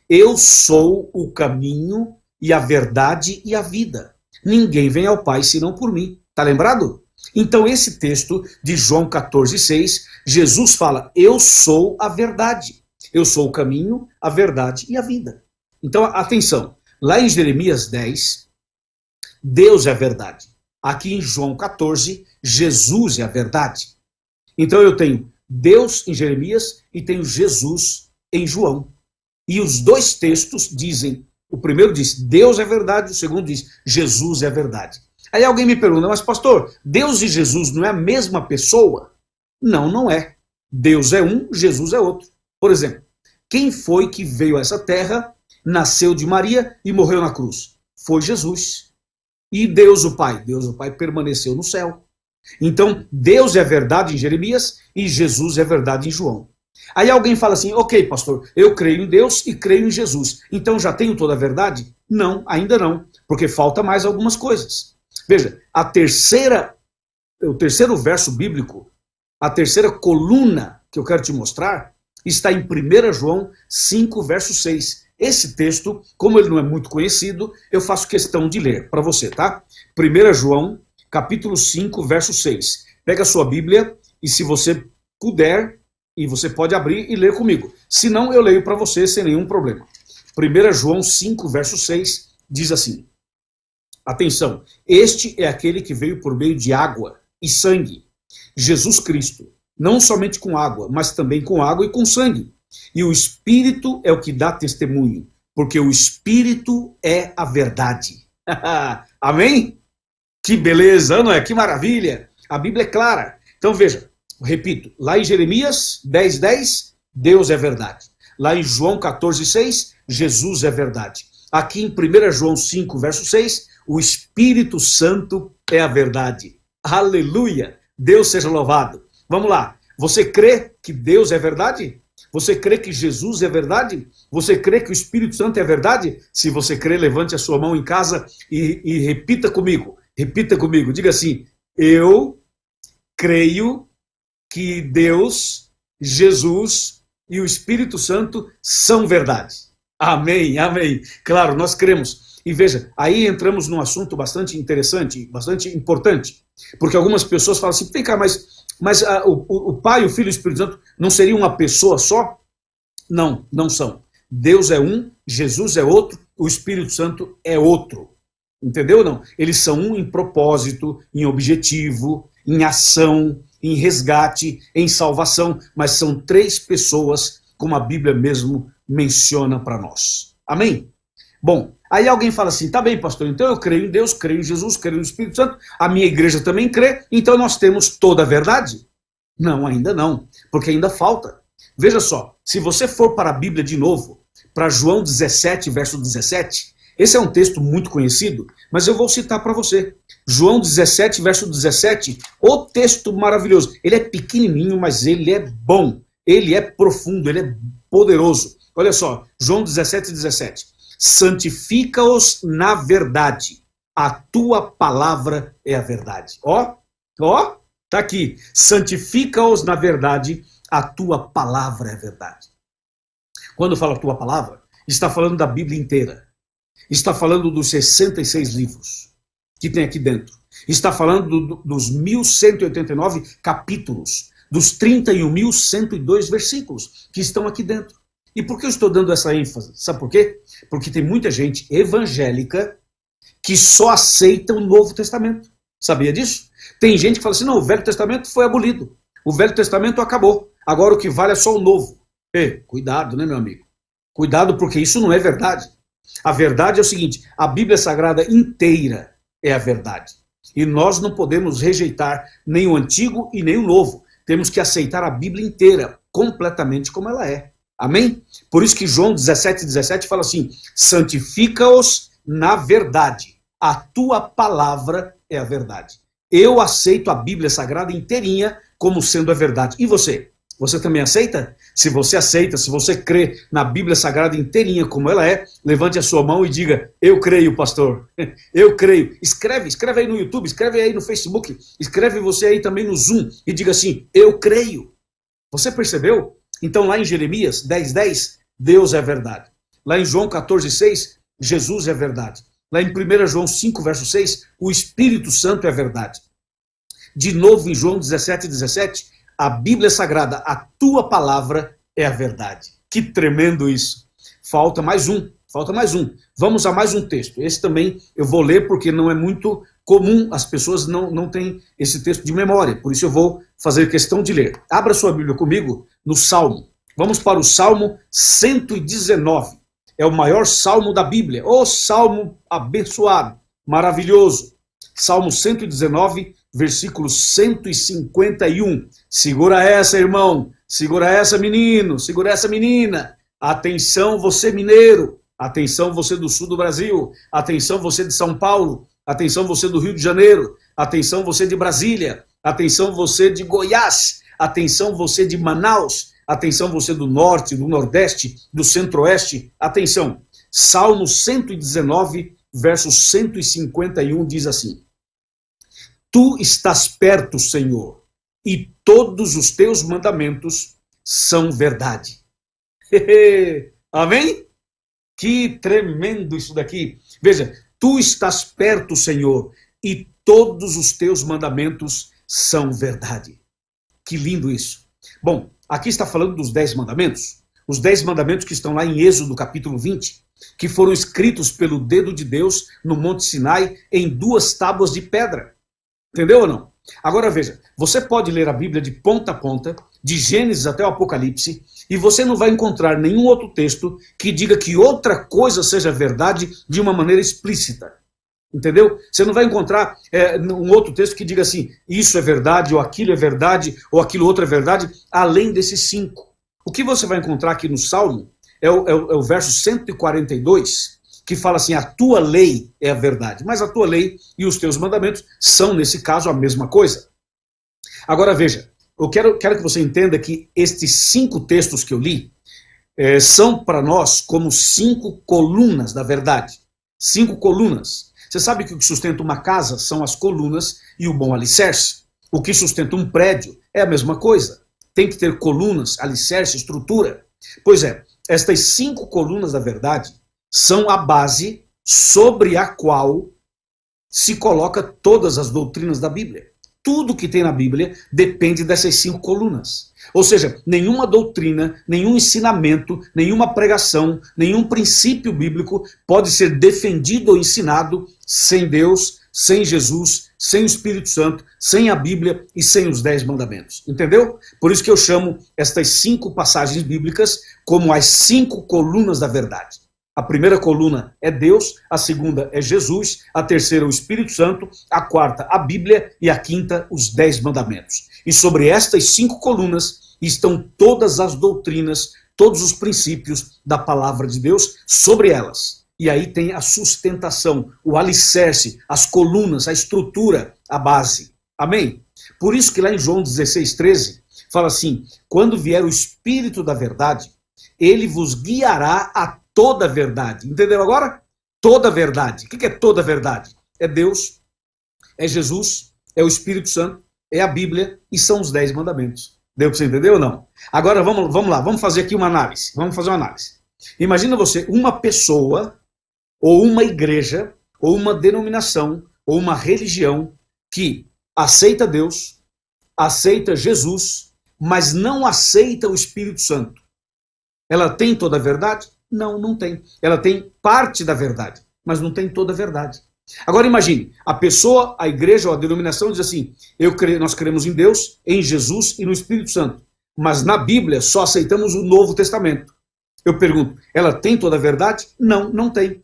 eu sou o caminho e a verdade e a vida. Ninguém vem ao Pai senão por mim. Está lembrado? Então esse texto de João 14, 6, Jesus fala: eu sou a verdade. Eu sou o caminho, a verdade e a vida. Então, atenção, lá em Jeremias 10, Deus é a verdade. Aqui em João 14, Jesus é a verdade. Então eu tenho Deus em Jeremias e tenho Jesus em João. E os dois textos dizem, o primeiro diz Deus é verdade, o segundo diz Jesus é a verdade. Aí alguém me pergunta: mas pastor, Deus e Jesus não é a mesma pessoa? Não, não é. Deus é um, Jesus é outro. Por exemplo, quem foi que veio a essa terra, nasceu de Maria e morreu na cruz? Foi Jesus. E Deus o Pai permaneceu no céu. Então, Deus é a verdade em Jeremias e Jesus é a verdade em João. Aí alguém fala assim: ok, pastor, eu creio em Deus e creio em Jesus, então já tenho toda a verdade? Não, ainda não, porque falta mais algumas coisas. Veja, o terceiro verso bíblico, a terceira coluna que eu quero te mostrar, está em 1 João 5, verso 6. Esse texto, como ele não é muito conhecido, eu faço questão de ler para você, tá? 1 João, capítulo 5, verso 6. Pega a sua Bíblia e, se você puder, e você pode abrir e ler comigo. Se não, eu leio para você sem nenhum problema. 1 João 5, verso 6, diz assim: atenção, este é aquele que veio por meio de água e sangue, Jesus Cristo. Não somente com água, mas também com água e com sangue. E o Espírito é o que dá testemunho, porque o Espírito é a verdade. Amém? Que beleza, não é? Que maravilha! A Bíblia é clara. Então veja, repito, lá em Jeremias 10, 10, Deus é verdade. Lá em João 14, 6, Jesus é verdade. Aqui em 1 João 5, verso 6, o Espírito Santo é a verdade. Aleluia! Deus seja louvado. Vamos lá, você crê que Deus é verdade? Você crê que Jesus é verdade? Você crê que o Espírito Santo é verdade? Se você crê, levante a sua mão em casa e repita comigo. Repita comigo, diga assim: eu creio que Deus, Jesus e o Espírito Santo são verdade. Amém, amém. Claro, nós cremos. E veja, aí entramos num assunto bastante interessante, bastante importante, porque algumas pessoas falam assim: vem cá, mas o Pai, o Filho e o Espírito Santo não seriam uma pessoa só? Não, não são. Deus é um, Jesus é outro, o Espírito Santo é outro. Entendeu ou não? Eles são um em propósito, em objetivo, em ação, em resgate, em salvação, mas são três pessoas, como a Bíblia mesmo menciona para nós. Amém? Bom, aí alguém fala assim: tá bem, pastor, então eu creio em Deus, creio em Jesus, creio no Espírito Santo, a minha igreja também crê, então nós temos toda a verdade? Não, ainda não, porque ainda falta. Veja só, se você for para a Bíblia de novo, para João 17, verso 17, Esse é um texto muito conhecido, mas eu vou citar para você. João 17, verso 17, o texto maravilhoso. Ele é pequenininho, mas ele é bom. Ele é profundo, ele é poderoso. Olha só, João 17, 17. Santifica-os na verdade. A tua palavra é a verdade. Ó, tá aqui. Santifica-os na verdade. A tua palavra é a verdade. Quando fala tua palavra, está falando da Bíblia inteira. Está falando dos 66 livros que tem aqui dentro. Está falando dos 1.189 capítulos, dos 31.102 versículos que estão aqui dentro. E por que eu estou dando essa ênfase? Sabe por quê? Porque tem muita gente evangélica que só aceita o Novo Testamento. Sabia disso? Tem gente que fala assim, não, o Velho Testamento foi abolido. O Velho Testamento acabou. Agora o que vale é só o Novo. Cuidado, né, meu amigo? Cuidado, porque isso não é verdade. A verdade é o seguinte, a Bíblia Sagrada inteira é a verdade. E nós não podemos rejeitar nem o Antigo e nem o Novo. Temos que aceitar a Bíblia inteira, completamente como ela é. Amém? Por isso que João 17, 17 fala assim, santifica-os na verdade. A tua palavra é a verdade. Eu aceito a Bíblia Sagrada inteirinha como sendo a verdade. E você? Você também aceita? Se você aceita, se você crê na Bíblia Sagrada inteirinha como ela é, levante a sua mão e diga, eu creio, pastor. Eu creio. Escreve aí no YouTube, escreve aí no Facebook, escreve você aí também no Zoom e diga assim, eu creio. Você percebeu? Então lá em Jeremias 10:10, Deus é verdade. Lá em João 14:6, Jesus é verdade. Lá em 1 João 5, verso 6, o Espírito Santo é verdade. De novo em João 17:17, a Bíblia Sagrada, a tua palavra é a verdade. Que tremendo isso. Falta mais um. Vamos a mais um texto. Esse também eu vou ler porque não é muito comum, as pessoas não têm esse texto de memória. Por isso eu vou fazer questão de ler. Abra sua Bíblia comigo no Salmo. Vamos para o Salmo 119. É o maior salmo da Bíblia. O salmo abençoado, maravilhoso. Salmo 119, versículo 151. Segura essa, irmão. Segura essa, menino. Segura essa, menina. Atenção, você mineiro. Atenção, você do sul do Brasil. Atenção, você de São Paulo. Atenção, você do Rio de Janeiro. Atenção, você de Brasília. Atenção, você de Goiás. Atenção, você de Manaus. Atenção, você do norte, do nordeste, do centro-oeste. Atenção. Salmo 119, verso 151 diz assim: Tu estás perto, Senhor, e todos os teus mandamentos são verdade. Amém? Que tremendo isso daqui. Veja, tu estás perto, Senhor, e todos os teus mandamentos são verdade. Que lindo isso. Bom, aqui está falando dos 10 mandamentos. Os 10 mandamentos que estão lá em Êxodo, capítulo 20, que foram escritos pelo dedo de Deus no Monte Sinai em 2 tábuas de pedra. Entendeu ou não? Agora veja, você pode ler a Bíblia de ponta a ponta, de Gênesis até o Apocalipse, e você não vai encontrar nenhum outro texto que diga que outra coisa seja verdade de uma maneira explícita. Entendeu? Você não vai encontrar um outro texto que diga assim, isso é verdade, ou aquilo outro é verdade, além desses 5. O que você vai encontrar aqui no Salmo é o verso 142, que fala assim, a tua lei é a verdade. Mas a tua lei e os teus mandamentos são, nesse caso, a mesma coisa. Agora veja, eu quero que você entenda que estes 5 textos que eu li são para nós como 5 colunas da verdade. 5 colunas. Você sabe que o que sustenta uma casa são as colunas e o bom alicerce. O que sustenta um prédio é a mesma coisa. Tem que ter colunas, alicerce, estrutura. Pois é, estas 5 colunas da verdade são a base sobre a qual se coloca todas as doutrinas da Bíblia. Tudo que tem na Bíblia depende dessas 5 colunas. Ou seja, nenhuma doutrina, nenhum ensinamento, nenhuma pregação, nenhum princípio bíblico pode ser defendido ou ensinado sem Deus, sem Jesus, sem o Espírito Santo, sem a Bíblia e sem os 10 mandamentos. Entendeu? Por isso que eu chamo estas 5 passagens bíblicas como as 5 colunas da verdade. A primeira coluna é Deus, a segunda é Jesus, a terceira o Espírito Santo, a quarta a Bíblia e a quinta os 10 mandamentos. E sobre estas 5 colunas estão todas as doutrinas, todos os princípios da palavra de Deus sobre elas. E aí tem a sustentação, o alicerce, as colunas, a estrutura, a base. Amém? Por isso que lá em João 16:13, fala assim, quando vier o Espírito da verdade, ele vos guiará a toda a verdade. Entendeu agora? Toda a verdade. O que é toda a verdade? É Deus, é Jesus, é o Espírito Santo, é a Bíblia e são os 10 mandamentos. Deu para você entender ou não? Agora vamos lá, vamos fazer aqui uma análise. Vamos fazer uma análise. Imagina você, uma pessoa, ou uma igreja, ou uma denominação, ou uma religião que aceita Deus, aceita Jesus, mas não aceita o Espírito Santo. Ela tem toda a verdade? Não, não tem. Ela tem parte da verdade, mas não tem toda a verdade. Agora imagine, a pessoa, a igreja ou a denominação diz assim, nós cremos em Deus, em Jesus e no Espírito Santo, mas na Bíblia só aceitamos o Novo Testamento. Eu pergunto, ela tem toda a verdade? Não, não tem.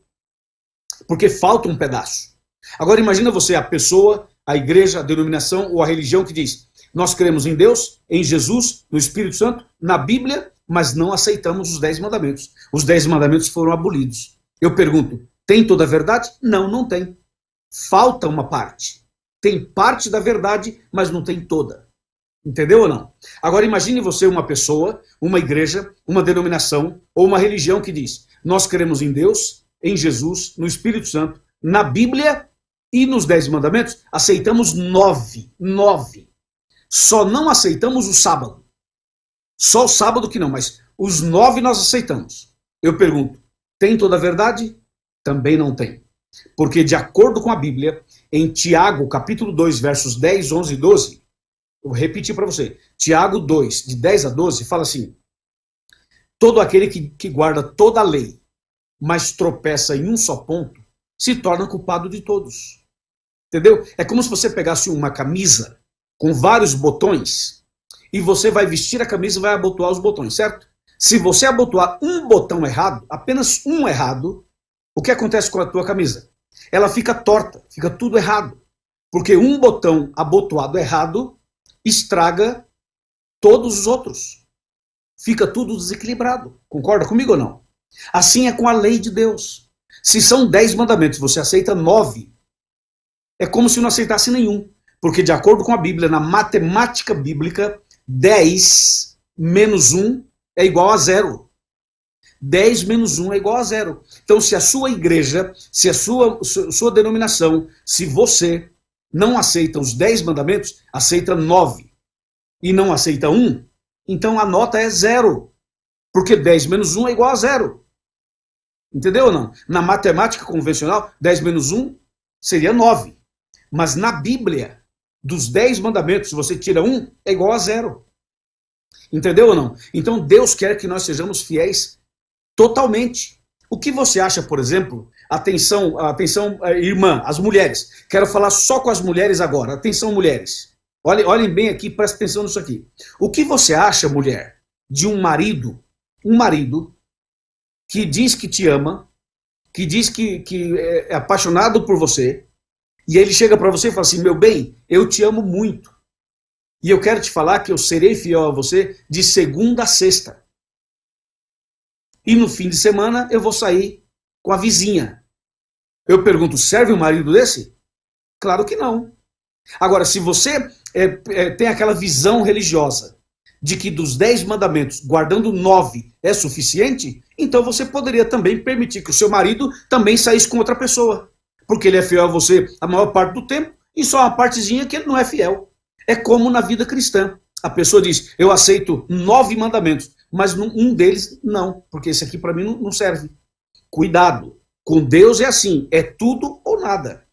Porque falta um pedaço. Agora imagina você, a pessoa, a igreja, a denominação ou a religião que diz, nós cremos em Deus, em Jesus, no Espírito Santo, na Bíblia, mas não aceitamos os 10 mandamentos. Os 10 mandamentos foram abolidos. Eu pergunto, tem toda a verdade? Não, não tem. Falta uma parte. Tem parte da verdade, mas não tem toda. Entendeu ou não? Agora imagine você uma pessoa, uma igreja, uma denominação ou uma religião que diz, nós cremos em Deus, em Jesus, no Espírito Santo, na Bíblia e nos 10 mandamentos, aceitamos 9. Só não aceitamos o sábado. Só o sábado que não, mas os 9 nós aceitamos. Eu pergunto, tem toda a verdade? Também não tem. Porque de acordo com a Bíblia, em Tiago, capítulo 2, versos 10, 11 e 12, eu vou repetir para você. Tiago 2, de 10 a 12, fala assim, todo aquele que guarda toda a lei, mas tropeça em um só ponto, se torna culpado de todos. Entendeu? É como se você pegasse uma camisa com vários botões e você vai vestir a camisa e vai abotoar os botões, certo? Se você abotoar um botão errado, apenas um errado, o que acontece com a tua camisa? Ela fica torta, fica tudo errado. Porque um botão abotoado errado estraga todos os outros. Fica tudo desequilibrado. Concorda comigo ou não? Assim é com a lei de Deus. Se são 10 mandamentos, você aceita 9, é como se não aceitasse nenhum. Porque de acordo com a Bíblia, na matemática bíblica, 10 menos 1 é igual a 0. 10 menos 1 é igual a 0. Então, se a sua igreja, se a sua denominação, se você não aceita os 10 mandamentos, aceita 9 e não aceita 1, então a nota é 0. Porque 10 menos 1 é igual a 0. Entendeu ou não? Na matemática convencional, 10 menos 1 seria 9. Mas na Bíblia, dos 10 mandamentos, se você tira 1, é igual a 0. Entendeu ou não? Então Deus quer que nós sejamos fiéis totalmente. O que você acha, por exemplo, atenção, irmã, as mulheres. Quero falar só com as mulheres agora. Atenção, mulheres. Olhem bem aqui, prestem atenção nisso aqui. O que você acha, mulher, de um marido que diz que te ama, que diz que é apaixonado por você, e ele chega para você e fala assim, meu bem, eu te amo muito. E eu quero te falar que eu serei fiel a você de segunda a sexta. E no fim de semana eu vou sair com a vizinha. Eu pergunto, serve um marido desse? Claro que não. Agora, se você tem aquela visão religiosa de que dos 10 mandamentos, guardando 9 é suficiente, então você poderia também permitir que o seu marido também saísse com outra pessoa. Porque ele é fiel a você a maior parte do tempo e só uma partezinha que ele não é fiel. É como na vida cristã. A pessoa diz, eu aceito 9 mandamentos, mas um deles não, porque esse aqui para mim não serve. Cuidado, com Deus é assim, é tudo ou nada.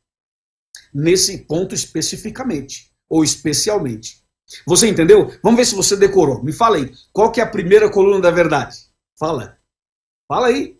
Nesse ponto especificamente, ou especialmente. Você entendeu? Vamos ver se você decorou. Me fala aí, qual que é a primeira coluna da verdade? Fala aí.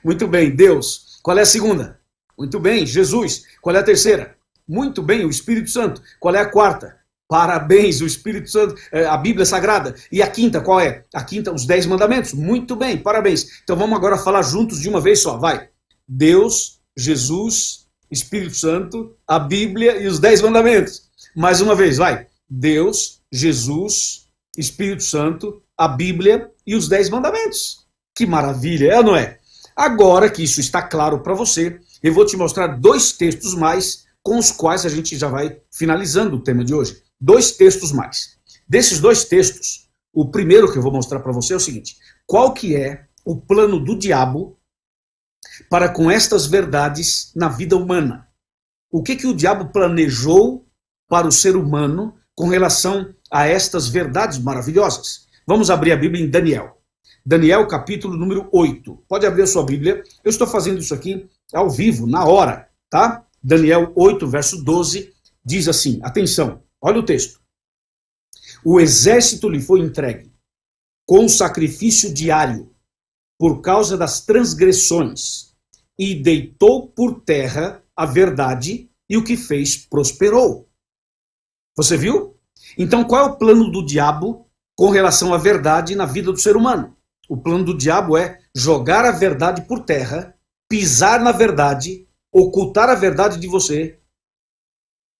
Muito bem, Deus. Qual é a segunda? Muito bem, Jesus. Qual é a terceira? Muito bem, o Espírito Santo. Qual é a quarta? Parabéns, o Espírito Santo, a Bíblia Sagrada. E a quinta, qual é? A quinta, os 10 mandamentos. Muito bem, parabéns. Então vamos agora falar juntos de uma vez só, vai. Deus, Jesus, Espírito Santo, a Bíblia e os 10 mandamentos. Mais uma vez, vai. Deus, Jesus, Espírito Santo, a Bíblia e os 10 mandamentos. Que maravilha, é ou não é? Agora que isso está claro para você, eu vou te mostrar 2 textos mais com os quais a gente já vai finalizando o tema de hoje. 2 textos mais. Desses 2 textos, o primeiro que eu vou mostrar para você é o seguinte: qual que é o plano do diabo para com estas verdades na vida humana? O que o diabo planejou para o ser humano com relação a estas verdades maravilhosas? Vamos abrir a Bíblia em Daniel. Daniel, capítulo número 8. Pode abrir a sua Bíblia. Eu estou fazendo isso aqui ao vivo, na hora, tá? Daniel 8, verso 12, diz assim, atenção, olha o texto. O exército lhe foi entregue com sacrifício diário por causa das transgressões e deitou por terra a verdade e o que fez prosperou. Você viu? Então qual é o plano do diabo com relação à verdade na vida do ser humano? O plano do diabo é jogar a verdade por terra, pisar na verdade, ocultar a verdade de você.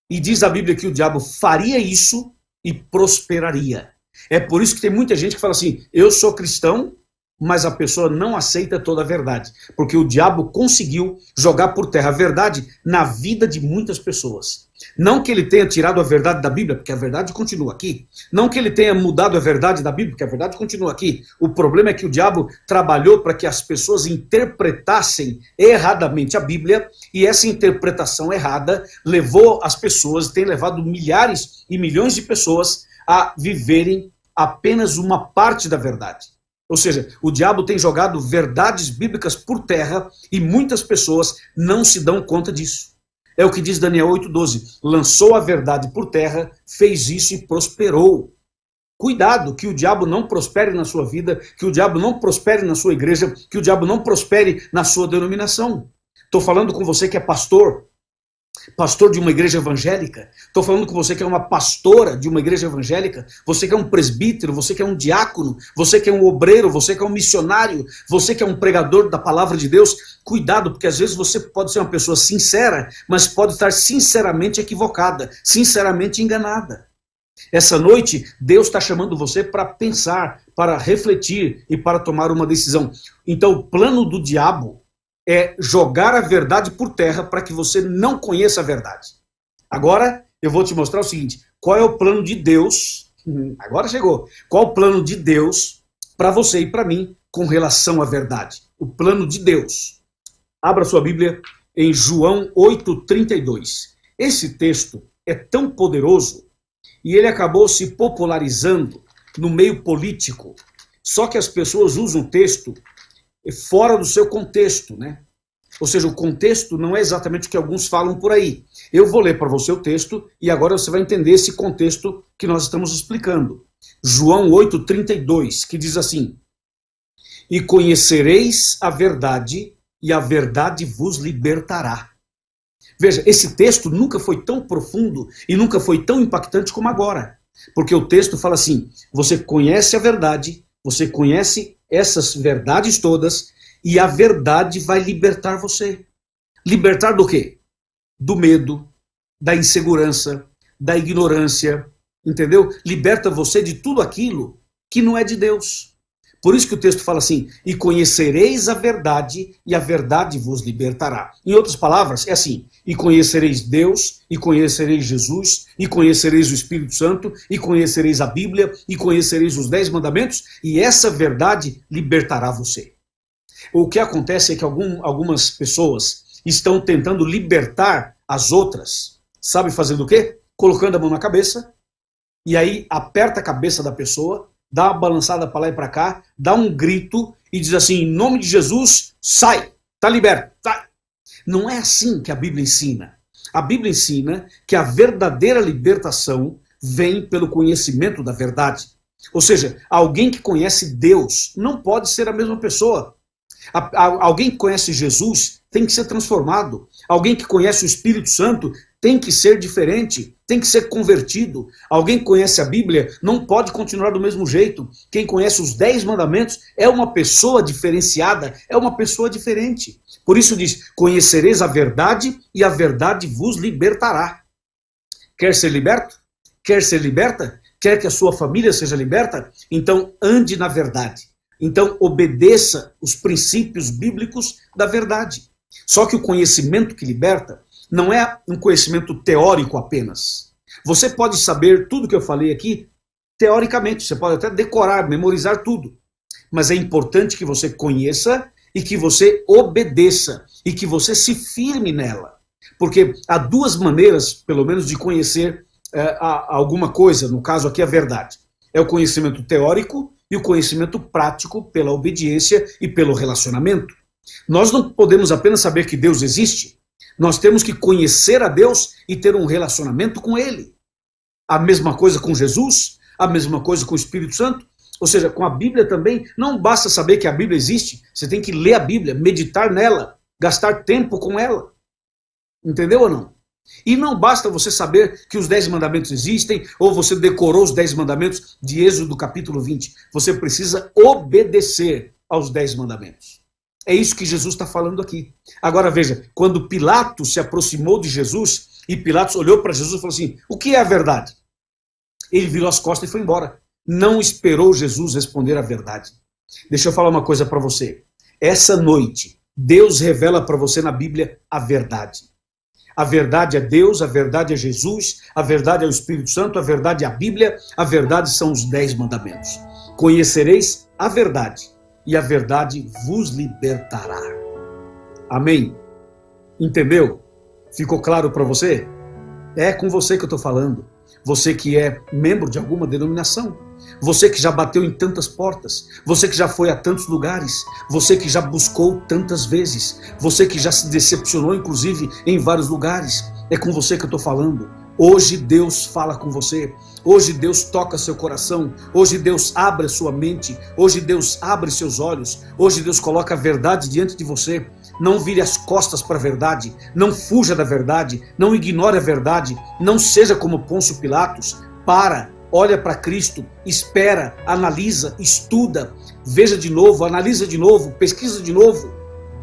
E diz a Bíblia que o diabo faria isso e prosperaria. É por isso que tem muita gente que fala assim, eu sou cristão, mas a pessoa não aceita toda a verdade. Porque o diabo conseguiu jogar por terra a verdade na vida de muitas pessoas. Não que ele tenha tirado a verdade da Bíblia, porque a verdade continua aqui. Não que ele tenha mudado a verdade da Bíblia, porque a verdade continua aqui. O problema é que o diabo trabalhou para que as pessoas interpretassem erradamente a Bíblia, e essa interpretação errada levou as pessoas, tem levado milhares e milhões de pessoas a viverem apenas uma parte da verdade. Ou seja, o diabo tem jogado verdades bíblicas por terra e muitas pessoas não se dão conta disso. É o que diz Daniel 8,12. Lançou a verdade por terra, fez isso e prosperou. Cuidado que o diabo não prospere na sua vida, que o diabo não prospere na sua igreja, que o diabo não prospere na sua denominação. Estou falando com você que é pastor de uma igreja evangélica. Estou falando com você que é uma pastora de uma igreja evangélica. Você que é um presbítero, você que é um diácono, você que é um obreiro, você que é um missionário, você que é um pregador da palavra de Deus. Cuidado, porque às vezes você pode ser uma pessoa sincera, mas pode estar sinceramente equivocada, sinceramente enganada. Essa noite, Deus está chamando você para pensar, para refletir e para tomar uma decisão. Então, o plano do diabo é jogar a verdade por terra para que você não conheça a verdade. Agora, eu vou te mostrar o seguinte, qual é o plano de Deus, agora chegou, qual é o plano de Deus para você e para mim com relação à verdade? O plano de Deus. Abra sua Bíblia em João 8,32. Esse texto é tão poderoso e ele acabou se popularizando no meio político, só que as pessoas usam o texto fora do seu contexto, né? Ou seja, o contexto não é exatamente o que alguns falam por aí. Eu vou ler para você o texto e agora você vai entender esse contexto que nós estamos explicando. João 8,32, que diz assim, e conhecereis a verdade e a verdade vos libertará. Veja, esse texto nunca foi tão profundo e nunca foi tão impactante como agora. Porque o texto fala assim, você conhece a verdade, você conhece essas verdades todas e a verdade vai libertar você. Libertar do quê? Do medo, da insegurança, da ignorância, entendeu? Liberta você de tudo aquilo que não é de Deus. Por isso que o texto fala assim, e conhecereis a verdade e a verdade vos libertará. Em outras palavras, é assim, e conhecereis Deus, e conhecereis Jesus, e conhecereis o Espírito Santo, e conhecereis a Bíblia, e conhecereis os 10 mandamentos, e essa verdade libertará você. O que acontece é que algumas pessoas estão tentando libertar as outras, sabe fazendo o quê? Colocando a mão na cabeça, e aí aperta a cabeça da pessoa, dá uma balançada para lá e para cá, dá um grito e diz assim, em nome de Jesus, sai, tá liberto, sai. Não é assim que a Bíblia ensina. A Bíblia ensina que a verdadeira libertação vem pelo conhecimento da verdade. Ou seja, alguém que conhece Deus não pode ser a mesma pessoa. Alguém que conhece Jesus tem que ser transformado. Alguém que conhece o Espírito Santo tem que ser diferente, tem que ser convertido. Alguém que conhece a Bíblia não pode continuar do mesmo jeito. Quem conhece os 10 mandamentos é uma pessoa diferenciada, é uma pessoa diferente. Por isso diz, conhecereis a verdade e a verdade vos libertará. Quer ser liberto? Quer ser liberta? Quer que a sua família seja liberta? Então ande na verdade. Então, obedeça os princípios bíblicos da verdade. Só que o conhecimento que liberta não é um conhecimento teórico apenas. Você pode saber tudo que eu falei aqui teoricamente, você pode até decorar, memorizar tudo. Mas é importante que você conheça e que você obedeça e que você se firme nela. Porque há duas maneiras, pelo menos, de conhecer alguma coisa, no caso aqui a verdade. É o conhecimento teórico e o conhecimento prático pela obediência e pelo relacionamento. Nós não podemos apenas saber que Deus existe, nós temos que conhecer a Deus e ter um relacionamento com Ele. A mesma coisa com Jesus, a mesma coisa com o Espírito Santo, ou seja, com a Bíblia também. Não basta saber que a Bíblia existe, você tem que ler a Bíblia, meditar nela, gastar tempo com ela. Entendeu ou não? E não basta você saber que os 10 mandamentos existem, ou você decorou os 10 mandamentos de Êxodo capítulo 20. Você precisa obedecer aos 10 mandamentos. É isso que Jesus está falando aqui. Agora veja, quando Pilatos se aproximou de Jesus, e Pilatos olhou para Jesus e falou assim, o que é a verdade? Ele virou as costas e foi embora. Não esperou Jesus responder a verdade. Deixa eu falar uma coisa para você. Essa noite, Deus revela para você na Bíblia a verdade. A verdade é Deus, a verdade é Jesus, a verdade é o Espírito Santo, a verdade é a Bíblia, a verdade são os 10 mandamentos. Conhecereis a verdade, e a verdade vos libertará. Amém? Entendeu? Ficou claro para você? É com você que eu estou falando. Você que é membro de alguma denominação. Você que já bateu em tantas portas. Você que já foi a tantos lugares. Você que já buscou tantas vezes. Você que já se decepcionou, inclusive, em vários lugares. É com você que eu estou falando. Hoje Deus fala com você. Hoje Deus toca seu coração. Hoje Deus abre a sua mente. Hoje Deus abre seus olhos. Hoje Deus coloca a verdade diante de você. Não vire as costas para a verdade. Não fuja da verdade. Não ignore a verdade. Não seja como Pôncio Pilatos. Olha para Cristo, espera, analisa, estuda, veja de novo, analisa de novo, pesquisa de novo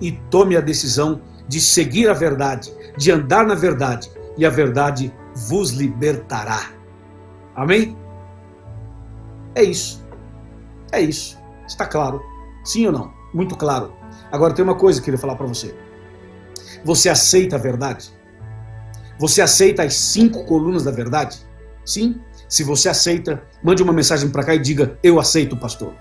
e tome a decisão de seguir a verdade, de andar na verdade, e a verdade vos libertará. Amém? É isso. É isso. Está claro? Sim ou não? Muito claro. Agora tem uma coisa que eu queria falar para você. Você aceita a verdade? Você aceita as 5 colunas da verdade? Sim? Se você aceita, mande uma mensagem para cá e diga, eu aceito, pastor.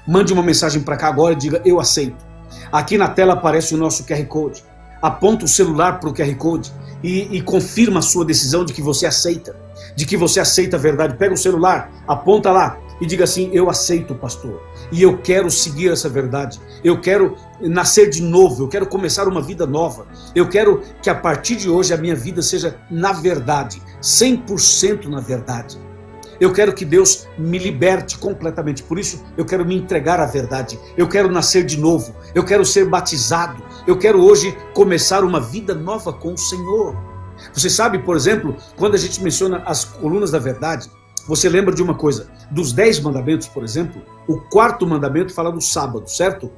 Mande uma mensagem para cá agora e diga, eu aceito. Aqui na tela aparece o nosso QR Code. Aponta o celular para o QR Code e confirma a sua decisão de que você aceita. De que você aceita a verdade. Pega o celular, aponta lá e diga assim, eu aceito, pastor. E eu quero seguir essa verdade. Eu quero nascer de novo. Eu quero começar uma vida nova. Eu quero que a partir de hoje a minha vida seja na verdade. 100% na verdade. Eu quero que Deus me liberte completamente. Por isso, eu quero me entregar à verdade. Eu quero nascer de novo. Eu quero ser batizado. Eu quero hoje começar uma vida nova com o Senhor. Você sabe, por exemplo, quando a gente menciona as colunas da verdade, você lembra de uma coisa. Dos 10 mandamentos, por exemplo, o 4º mandamento fala do sábado, certo?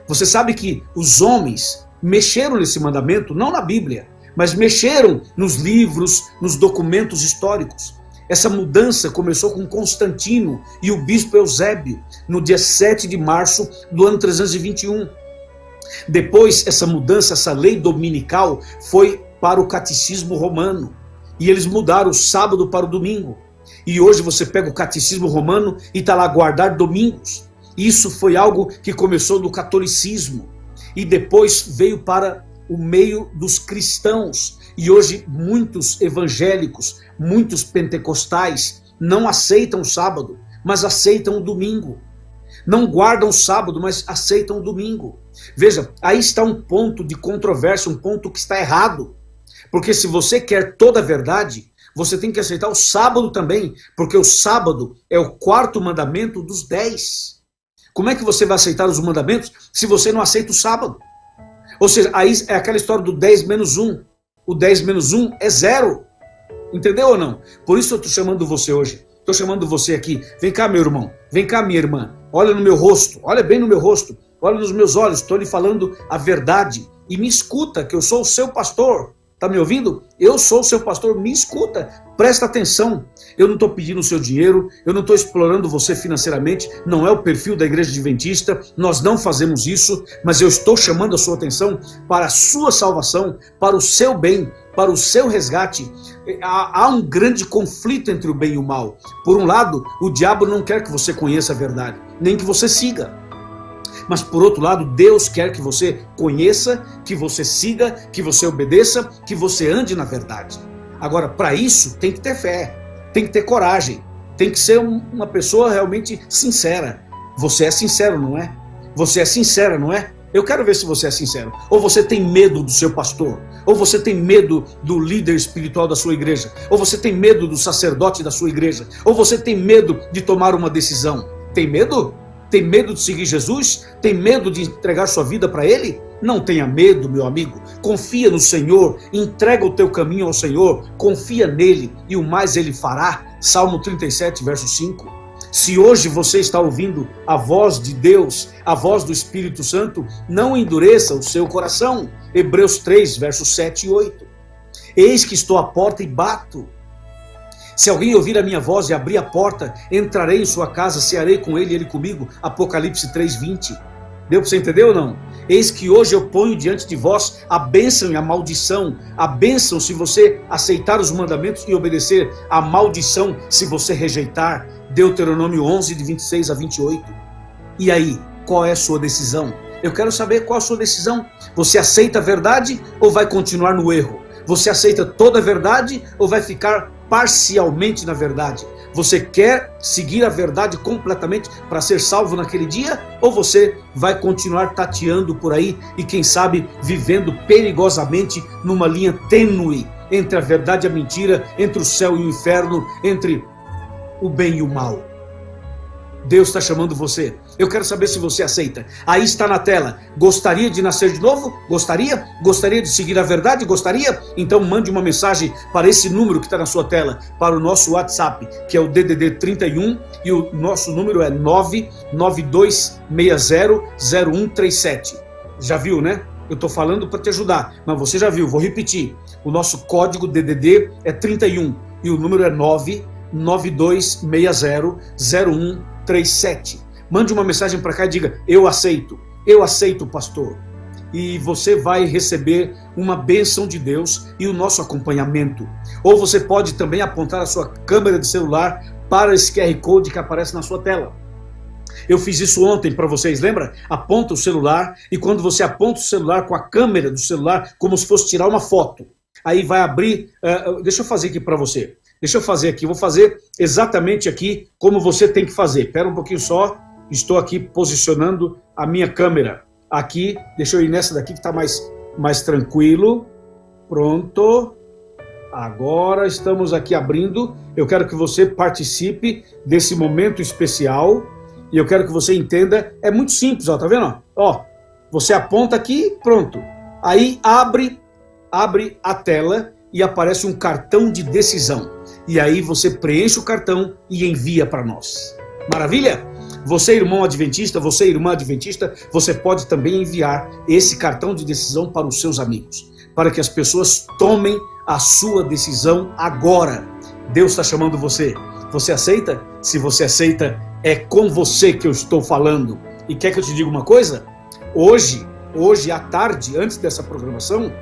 Você sabe que os homens mexeram nesse mandamento, não na Bíblia, mas mexeram nos livros, nos documentos históricos. Essa mudança começou com Constantino e o bispo Eusébio, no dia 7 de março do ano 321. Depois, essa mudança, essa lei dominical, foi para o catecismo romano. E eles mudaram o sábado para o domingo. E hoje você pega o catecismo romano e está lá, guardar domingos. Isso foi algo que começou no catolicismo. E depois veio para o meio dos cristãos. E hoje muitos evangélicos, muitos pentecostais não aceitam o sábado, mas aceitam o domingo. Não guardam o sábado, mas aceitam o domingo. Veja, aí está um ponto de controvérsia, um ponto que está errado. Porque se você quer toda a verdade, você tem que aceitar o sábado também, porque o sábado é o 4º mandamento dos 10. Como é que você vai aceitar os mandamentos se você não aceita o sábado? Ou seja, aí é aquela história do 10 menos 1. O 10 menos 1 é 0. Entendeu ou não? Por isso eu estou chamando você hoje. Estou chamando você aqui. Vem cá, meu irmão. Vem cá, minha irmã. Olha no meu rosto. Olha bem no meu rosto. Olha nos meus olhos. Estou lhe falando a verdade. E me escuta, que eu sou o seu pastor. Tá me ouvindo? Eu sou o seu pastor, me escuta, presta atenção. Eu não estou pedindo o seu dinheiro, eu não estou explorando você financeiramente, não é o perfil da Igreja Adventista, nós não fazemos isso, mas eu estou chamando a sua atenção para a sua salvação, para o seu bem, para o seu resgate. Há um grande conflito entre o bem e o mal. Por um lado, o diabo não quer que você conheça a verdade, nem que você siga. Mas por outro lado, Deus quer que você conheça, que você siga, que você obedeça, que você ande na verdade. Agora, para isso, tem que ter fé, tem que ter coragem, tem que ser uma pessoa realmente sincera. Você é sincero, não é? Você é sincera, não é? Eu quero ver se você é sincero. Ou você tem medo do seu pastor, ou você tem medo do líder espiritual da sua igreja, ou você tem medo do sacerdote da sua igreja, ou você tem medo de tomar uma decisão. Tem medo? Tem medo de seguir Jesus? Tem medo de entregar sua vida para Ele? Não tenha medo, meu amigo. Confia no Senhor, entrega o teu caminho ao Senhor, confia nele e o mais Ele fará. Salmo 37, verso 5. Se hoje você está ouvindo a voz de Deus, a voz do Espírito Santo, não endureça o seu coração. Hebreus 3, versos 7 e 8. Eis que estou à porta e bato. Se alguém ouvir a minha voz e abrir a porta, entrarei em sua casa, cearei com ele e ele comigo. Apocalipse 3:20. Deu para você entender ou não? Eis que hoje eu ponho diante de vós a bênção e a maldição. A bênção se você aceitar os mandamentos e obedecer. A maldição se você rejeitar. Deuteronômio 11, de 26 a 28. E aí, qual é a sua decisão? Eu quero saber qual é a sua decisão. Você aceita a verdade ou vai continuar no erro? Você aceita toda a verdade ou vai ficar parcialmente na verdade? Você quer seguir a verdade completamente para ser salvo naquele dia? Ou você vai continuar tateando por aí e quem sabe vivendo perigosamente numa linha tênue entre a verdade e a mentira, entre o céu e o inferno, entre o bem e o mal? Deus está chamando você. Eu quero saber se você aceita. Aí está na tela. Gostaria de nascer de novo? Gostaria? Gostaria de seguir a verdade? Gostaria? Então mande uma mensagem para esse número que está na sua tela, para o nosso WhatsApp, que é o DDD 31, e o nosso número é 992600137. Já viu, né? Eu estou falando para te ajudar, mas você já viu, vou repetir. O nosso código DDD é 31 e o número é 992600137. Mande uma mensagem para cá e diga: eu aceito, pastor. E você vai receber uma bênção de Deus e o nosso acompanhamento. Ou você pode também apontar a sua câmera de celular para esse QR Code que aparece na sua tela. Eu fiz isso ontem para vocês, lembra? Aponta o celular e quando você aponta o celular com a câmera do celular, como se fosse tirar uma foto, aí vai abrir, deixa eu fazer aqui para você. Vou fazer exatamente aqui como você tem que fazer. Espera um pouquinho só, estou aqui posicionando a minha câmera. Aqui, deixa eu ir nessa daqui que está mais tranquilo. Pronto. Agora estamos aqui abrindo. Eu quero que você participe desse momento especial. E eu quero que você entenda, é muito simples, ó, tá vendo? Ó, você aponta aqui, pronto. Aí abre a tela e aparece um cartão de decisão. E aí você preenche o cartão e envia para nós. Maravilha? Você, irmão adventista, você, irmã adventista, você pode também enviar esse cartão de decisão para os seus amigos, para que as pessoas tomem a sua decisão agora. Deus está chamando você. Você aceita? Se você aceita, é com você que eu estou falando. E quer que eu te diga uma coisa? Hoje à tarde, antes dessa programação,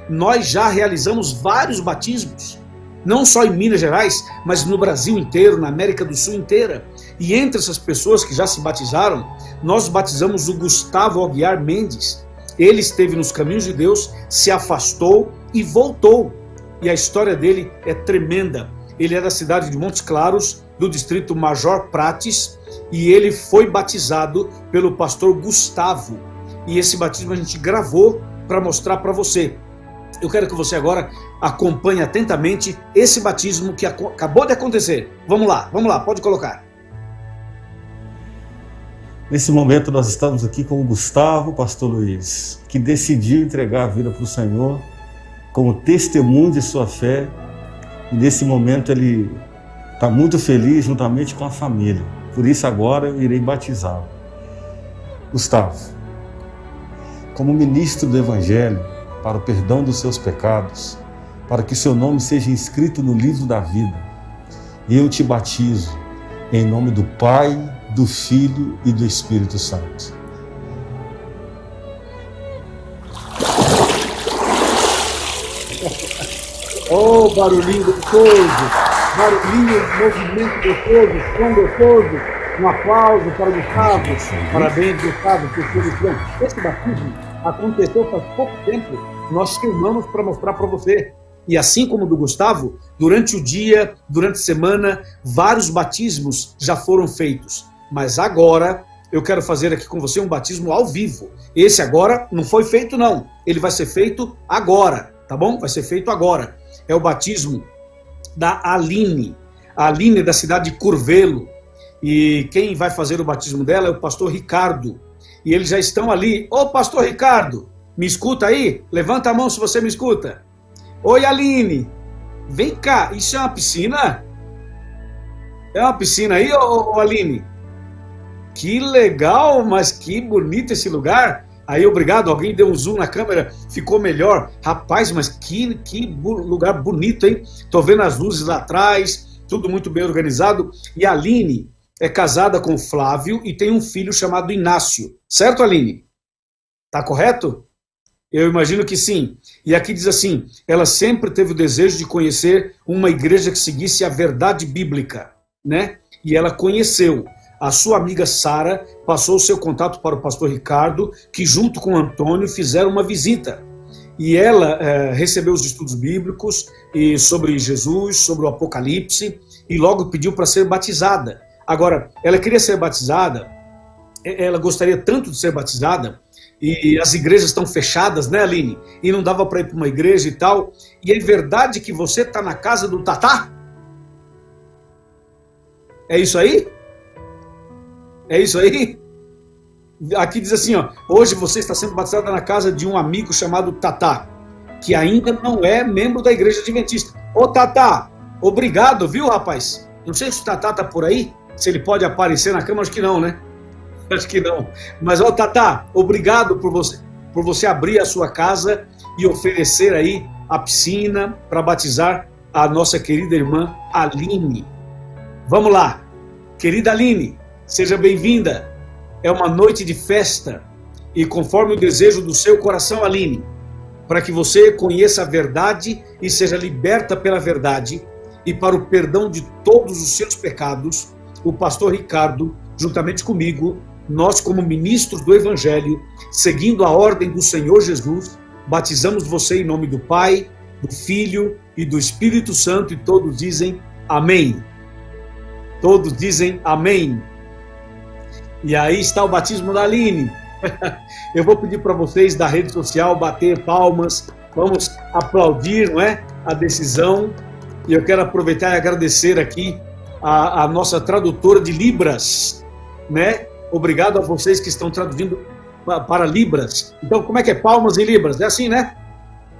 nós já realizamos vários batismos. Não só em Minas Gerais, mas no Brasil inteiro, na América do Sul inteira. E entre essas pessoas que já se batizaram, nós batizamos o Gustavo Aguiar Mendes. Ele esteve nos caminhos de Deus, se afastou e voltou. E a história dele é tremenda. Ele é da cidade de Montes Claros, do distrito Major Prates, e ele foi batizado pelo pastor Gustavo. E esse batismo a gente gravou para mostrar para você. Eu quero que você agora acompanhe atentamente esse batismo que acabou de acontecer. Vamos lá, pode colocar. Nesse momento nós estamos aqui com o Gustavo, pastor Luiz, que decidiu entregar a vida para o Senhor como testemunho de sua fé. E nesse momento ele está muito feliz juntamente com a família. Por isso agora eu irei batizá-lo. Gustavo, como ministro do Evangelho, para o perdão dos seus pecados, para que seu nome seja inscrito no livro da vida. Eu te batizo em nome do Pai, do Filho e do Espírito Santo. Oh, barulhinho gostoso, barulhinho, movimento gostoso, som gostoso, um aplauso para o Gustavo, parabéns Gustavo, por sua missão. Esse batismo aconteceu faz pouco tempo, nós filmamos para mostrar para você. E assim como o do Gustavo, durante o dia, durante a semana, vários batismos já foram feitos. Mas agora, eu quero fazer aqui com você um batismo ao vivo. Esse agora não foi feito não, ele vai ser feito agora, tá bom? Vai ser feito agora. É o batismo da Aline. A Aline é da cidade de Curvelo. E quem vai fazer o batismo dela é o pastor Ricardo. E eles já estão ali. Ô, pastor Ricardo, me escuta aí? Levanta a mão se você me escuta. Oi, Aline. Vem cá, isso é uma piscina? É uma piscina aí, ô Aline? Que legal, mas que bonito esse lugar. Aí, obrigado, alguém deu um zoom na câmera, ficou melhor. Rapaz, mas que lugar bonito, hein? Tô vendo as luzes lá atrás, tudo muito bem organizado. E a Aline é casada com o Flávio e tem um filho chamado Inácio. Certo, Aline? Tá correto? Eu imagino que sim. E aqui diz assim, ela sempre teve o desejo de conhecer uma igreja que seguisse a verdade bíblica, né? E ela conheceu. A sua amiga Sara passou o seu contato para o pastor Ricardo, que junto com o Antônio fizeram uma visita. E ela recebeu os estudos bíblicos e sobre Jesus, sobre o Apocalipse, e logo pediu para ser batizada. Agora, ela queria ser batizada, ela gostaria tanto de ser batizada, e as igrejas estão fechadas, né, Aline? E não dava para ir para uma igreja e tal. E é verdade que você está na casa do Tatá? É isso aí? É isso aí? Aqui diz assim, ó, hoje você está sendo batizada na casa de um amigo chamado Tatá, que ainda não é membro da igreja adventista. Ô Tatá, obrigado, viu, rapaz? Não sei se o Tatá tá por aí, se ele pode aparecer na câmera, acho que não, né? Acho que não. Mas, ô Tatá, obrigado por você abrir a sua casa e oferecer aí a piscina para batizar a nossa querida irmã Aline. Vamos lá, querida Aline, seja bem-vinda. É uma noite de festa e conforme o desejo do seu coração, Aline, para que você conheça a verdade e seja liberta pela verdade e para o perdão de todos os seus pecados, o pastor Ricardo, juntamente comigo, nós como ministros do Evangelho, seguindo a ordem do Senhor Jesus, batizamos você em nome do Pai, do Filho e do Espírito Santo e todos dizem amém. Todos dizem amém. E aí está o batismo da Aline. Eu vou pedir para vocês da rede social bater palmas, vamos aplaudir, não é? A decisão. E eu quero aproveitar e agradecer aqui a nossa tradutora de Libras, né? Obrigado a vocês que estão traduzindo para Libras. Então, como é que é palmas em Libras? É assim, né?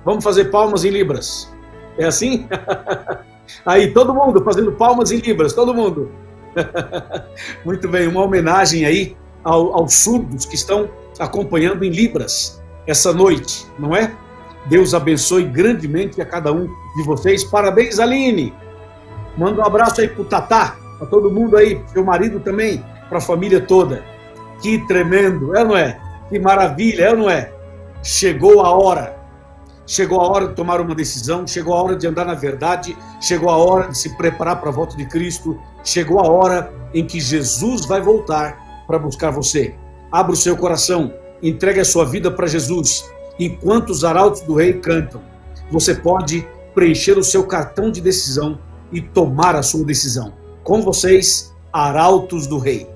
Vamos fazer palmas em Libras. É assim? Aí, todo mundo fazendo palmas em Libras, todo mundo. Muito bem, uma homenagem aí aos surdos que estão acompanhando em Libras essa noite, não é? Deus abençoe grandemente a cada um de vocês. Parabéns, Aline. Manda um abraço aí pro Tatá, para todo mundo aí, seu marido também, para a família toda. Que tremendo, é ou não é? Que maravilha, é ou não é? Chegou a hora. Chegou a hora de tomar uma decisão, chegou a hora de andar na verdade, chegou a hora de se preparar para a volta de Cristo, chegou a hora em que Jesus vai voltar para buscar você. Abra o seu coração, entregue a sua vida para Jesus. Enquanto os arautos do rei cantam, você pode preencher o seu cartão de decisão e tomar a sua decisão. Com vocês, arautos do rei.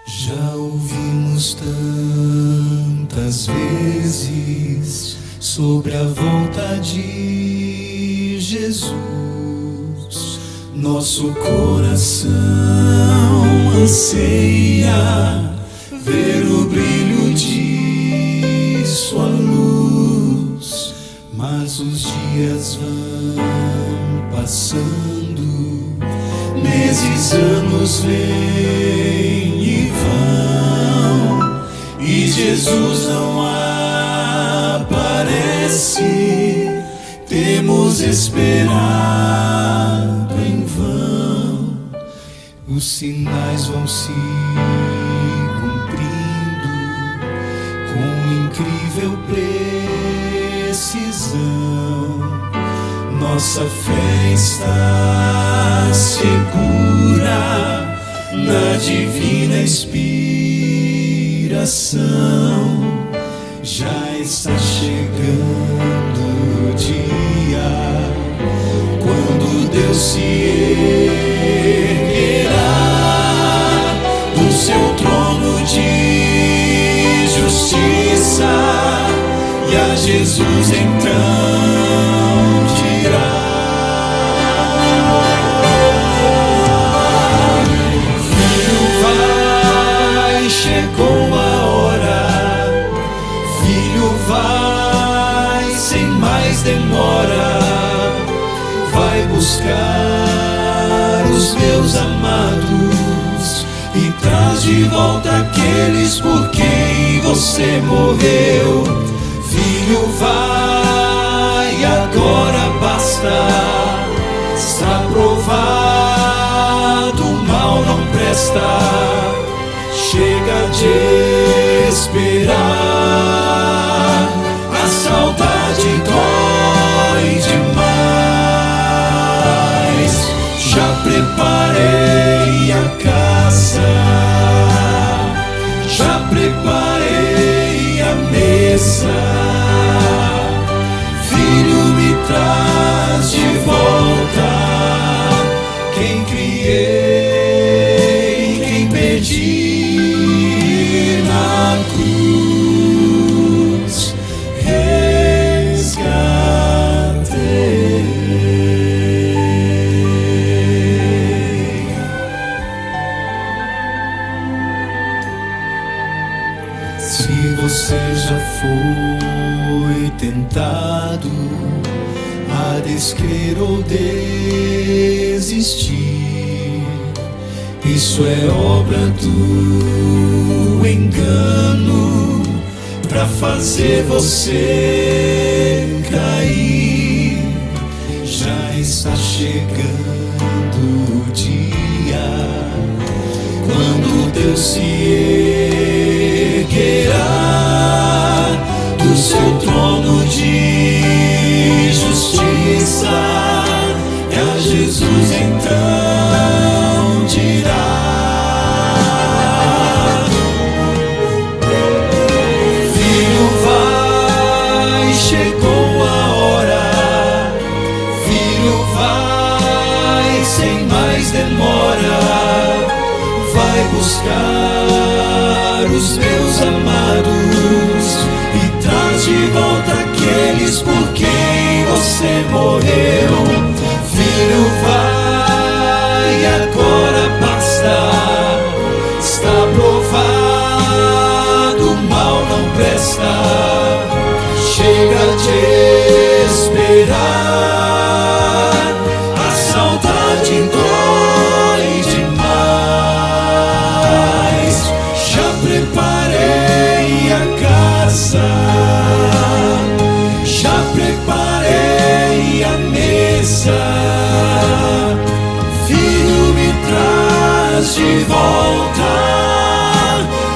Já ouvimos tantas vezes sobre a volta de Jesus. Nosso coração anseia ver o brilho de sua luz, mas os dias vão passando. todos vêm e vão, e Jesus não aparece. Temos esperado em vão, os sinais vão se cumprindo com incrível precisão. Nossa fé está segura na divina inspiração. Já está chegando o dia quando Deus se erguerá do seu trono de justiça, e a Jesus então dirá: Filho, vai, chegou a hora. Filho, vai, sem mais demora. Vai buscar os meus amados e traz de volta aqueles por quem você morreu. Filho, vai, agora basta. Está provado, o mal não presta. Chega de esperar, a saudade dói demais. Já preparei a casa, já preparei a mesa. Filho, me traz de volta quem criei, quem perdi na cruz. Se você já foi tentado a descrer ou desistir, isso é obra do engano pra fazer você cair. Já está chegando o dia quando Deus se erguerá do seu trono de justiça, e a Jesus então dirá: Filho, vai, chegou a hora. Filho, vai, sem mais demora. Vai buscar os meus amados e traz de volta aqueles por quem você morreu. Filho, vai, agora basta. Está provado, o mal não presta. Chega de esperar, a saudade dói demais. Já preparei a casa, já preparei a mesa. Filho, me traz de volta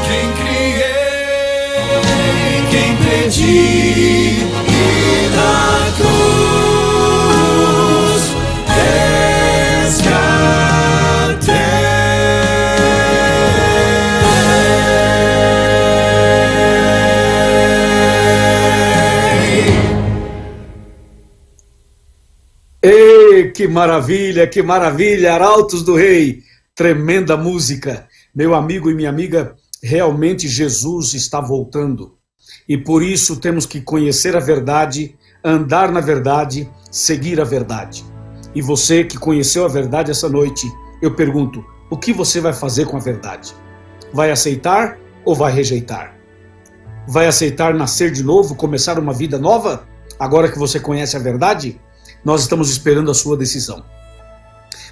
quem criei, quem perdi, e na cruz Que maravilha, Arautos do Rei, tremenda música. Meu amigo e minha amiga, realmente Jesus está voltando. E por isso temos que conhecer a verdade, andar na verdade, seguir a verdade. E você que conheceu a verdade essa noite, eu pergunto, o que você vai fazer com a verdade? Vai aceitar ou vai rejeitar? Vai aceitar nascer de novo, começar uma vida nova, agora que você conhece a verdade? Nós estamos esperando a sua decisão.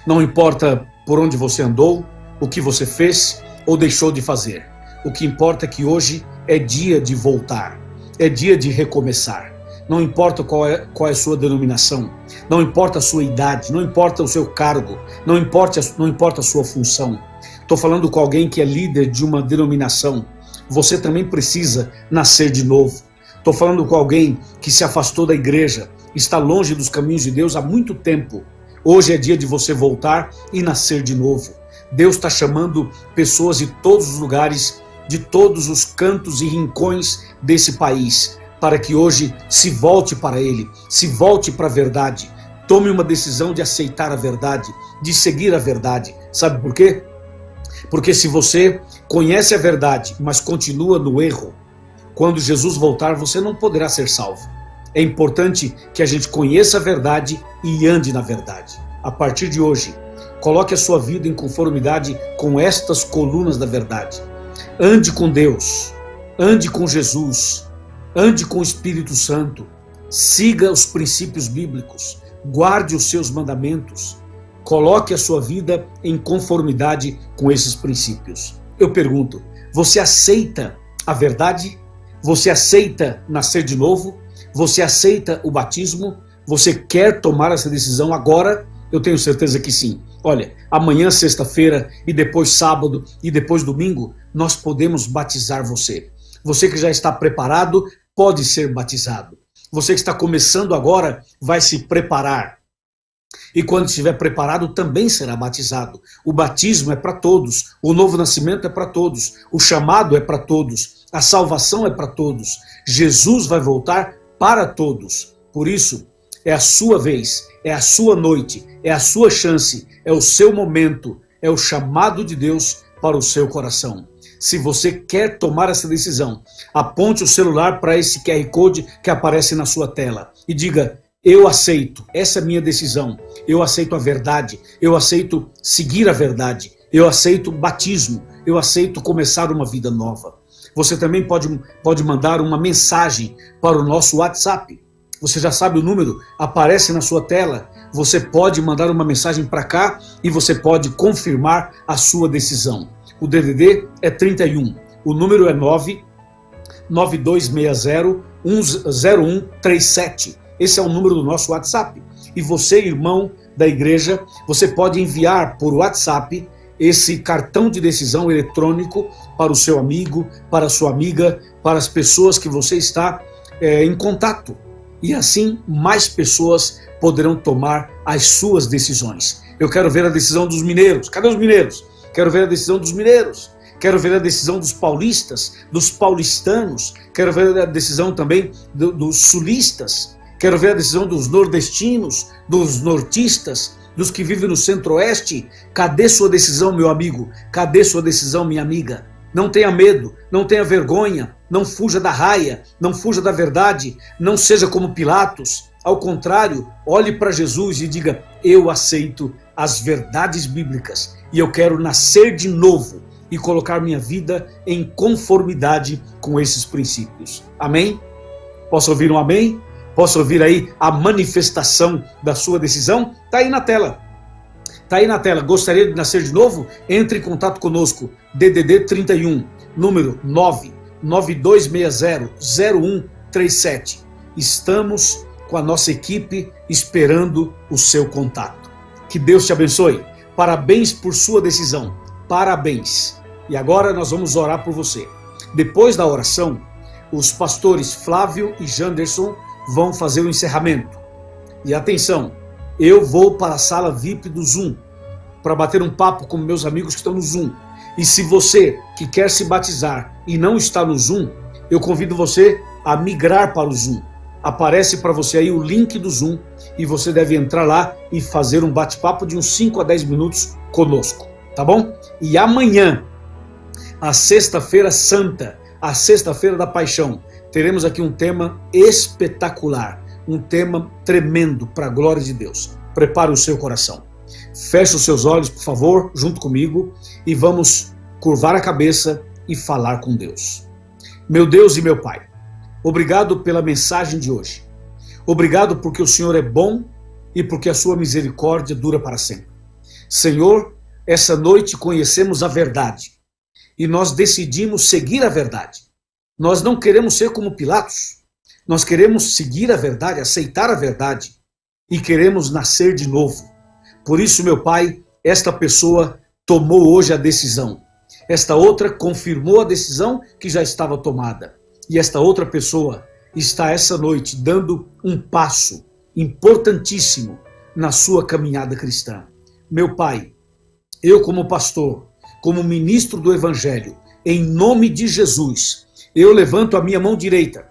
Não importa por onde você andou, o que você fez ou deixou de fazer. O que importa é que hoje é dia de voltar, é dia de recomeçar. Não importa qual é a sua denominação, não importa a sua idade, não importa o seu cargo, não importa a sua função. Estou falando com alguém que é líder de uma denominação. Você também precisa nascer de novo. Estou falando com alguém que se afastou da igreja, está longe dos caminhos de Deus há muito tempo. Hoje é dia de você voltar e nascer de novo. Deus está chamando pessoas de todos os lugares, de todos os cantos e rincões desse país, para que hoje se volte para Ele, se volte para a verdade. Tome uma decisão de aceitar a verdade, de seguir a verdade. Sabe por quê? Porque se você conhece a verdade, mas continua no erro, quando Jesus voltar, você não poderá ser salvo. É importante que a gente conheça a verdade e ande na verdade. A partir de hoje, coloque a sua vida em conformidade com estas colunas da verdade. Ande com Deus, ande com Jesus, ande com o Espírito Santo, siga os princípios bíblicos, guarde os seus mandamentos, coloque a sua vida em conformidade com esses princípios. Eu pergunto, você aceita a verdade? Você aceita nascer de novo? Você aceita o batismo? Você quer tomar essa decisão agora? Eu tenho certeza que sim. Olha, amanhã, sexta-feira, e depois sábado, e depois domingo, nós podemos batizar você. Você que já está preparado, pode ser batizado. Você que está começando agora, vai se preparar. E quando estiver preparado, também será batizado. O batismo é para todos, o novo nascimento é para todos, o chamado é para todos, a salvação é para todos. Jesus vai voltar para todos. Por isso, é a sua vez, é a sua noite, é a sua chance, é o seu momento, é o chamado de Deus para o seu coração. Se você quer tomar essa decisão, aponte o celular para esse QR Code que aparece na sua tela e diga: eu aceito, essa é a minha decisão, eu aceito a verdade, eu aceito seguir a verdade, eu aceito batismo, eu aceito começar uma vida nova. Você também pode mandar uma mensagem para o nosso WhatsApp. Você já sabe o número, aparece na sua tela. Você pode mandar uma mensagem para cá e você pode confirmar a sua decisão. O DDD é 31, o número é 99260-0137. Esse é o número do nosso WhatsApp. E você, irmão da igreja, você pode enviar por WhatsApp esse cartão de decisão eletrônico para o seu amigo, para a sua amiga, para as pessoas que você está em contato. E assim, mais pessoas poderão tomar as suas decisões. Eu quero ver a decisão dos mineiros. Cadê os mineiros? Quero ver a decisão dos mineiros. Quero ver a decisão dos paulistas, dos paulistanos. Quero ver a decisão também dos sulistas. Quero ver a decisão dos nordestinos, dos nortistas, dos que vivem no centro-oeste. Cadê sua decisão, meu amigo? Cadê sua decisão, minha amiga? Não tenha medo, não tenha vergonha, não fuja da raia, não fuja da verdade, não seja como Pilatos. Ao contrário, olhe para Jesus e diga: eu aceito as verdades bíblicas e eu quero nascer de novo e colocar minha vida em conformidade com esses princípios. Amém? Posso ouvir um amém? Posso ouvir aí a manifestação da sua decisão? Está aí na tela. Está aí na tela. Gostaria de nascer de novo? Entre em contato conosco. DDD 31, número 99260-0137. Estamos com a nossa equipe esperando o seu contato. Que Deus te abençoe. Parabéns por sua decisão. Parabéns. E agora nós vamos orar por você. Depois da oração, os pastores Flávio e Janderson vão fazer o encerramento. E atenção, eu vou para a sala VIP do Zoom para bater um papo com meus amigos que estão no Zoom. E se você que quer se batizar e não está no Zoom, eu convido você a migrar para o Zoom. Aparece para você aí o link do Zoom e você deve entrar lá e fazer um bate-papo de uns 5 a 10 minutos conosco, tá bom? E amanhã, a Sexta-feira Santa, a Sexta-feira da Paixão, teremos aqui um tema espetacular, um tema tremendo para a glória de Deus. Prepare o seu coração. Feche os seus olhos, por favor, junto comigo, e vamos curvar a cabeça e falar com Deus. Meu Deus e meu Pai, obrigado pela mensagem de hoje. Obrigado porque o Senhor é bom e porque a sua misericórdia dura para sempre. Senhor, essa noite conhecemos a verdade e nós decidimos seguir a verdade. Nós não queremos ser como Pilatos. Nós queremos seguir a verdade, aceitar a verdade e queremos nascer de novo. Por isso, meu Pai, esta pessoa tomou hoje a decisão. Esta outra confirmou a decisão que já estava tomada. E esta outra pessoa está essa noite dando um passo importantíssimo na sua caminhada cristã. Meu Pai, eu como pastor, como ministro do Evangelho, em nome de Jesus, eu levanto a minha mão direita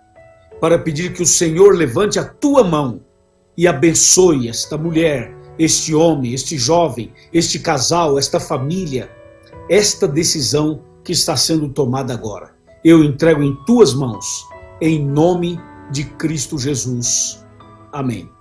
para pedir que o Senhor levante a tua mão e abençoe esta mulher, este homem, este jovem, este casal, esta família, esta decisão que está sendo tomada agora. Eu entrego em tuas mãos, em nome de Cristo Jesus. Amém.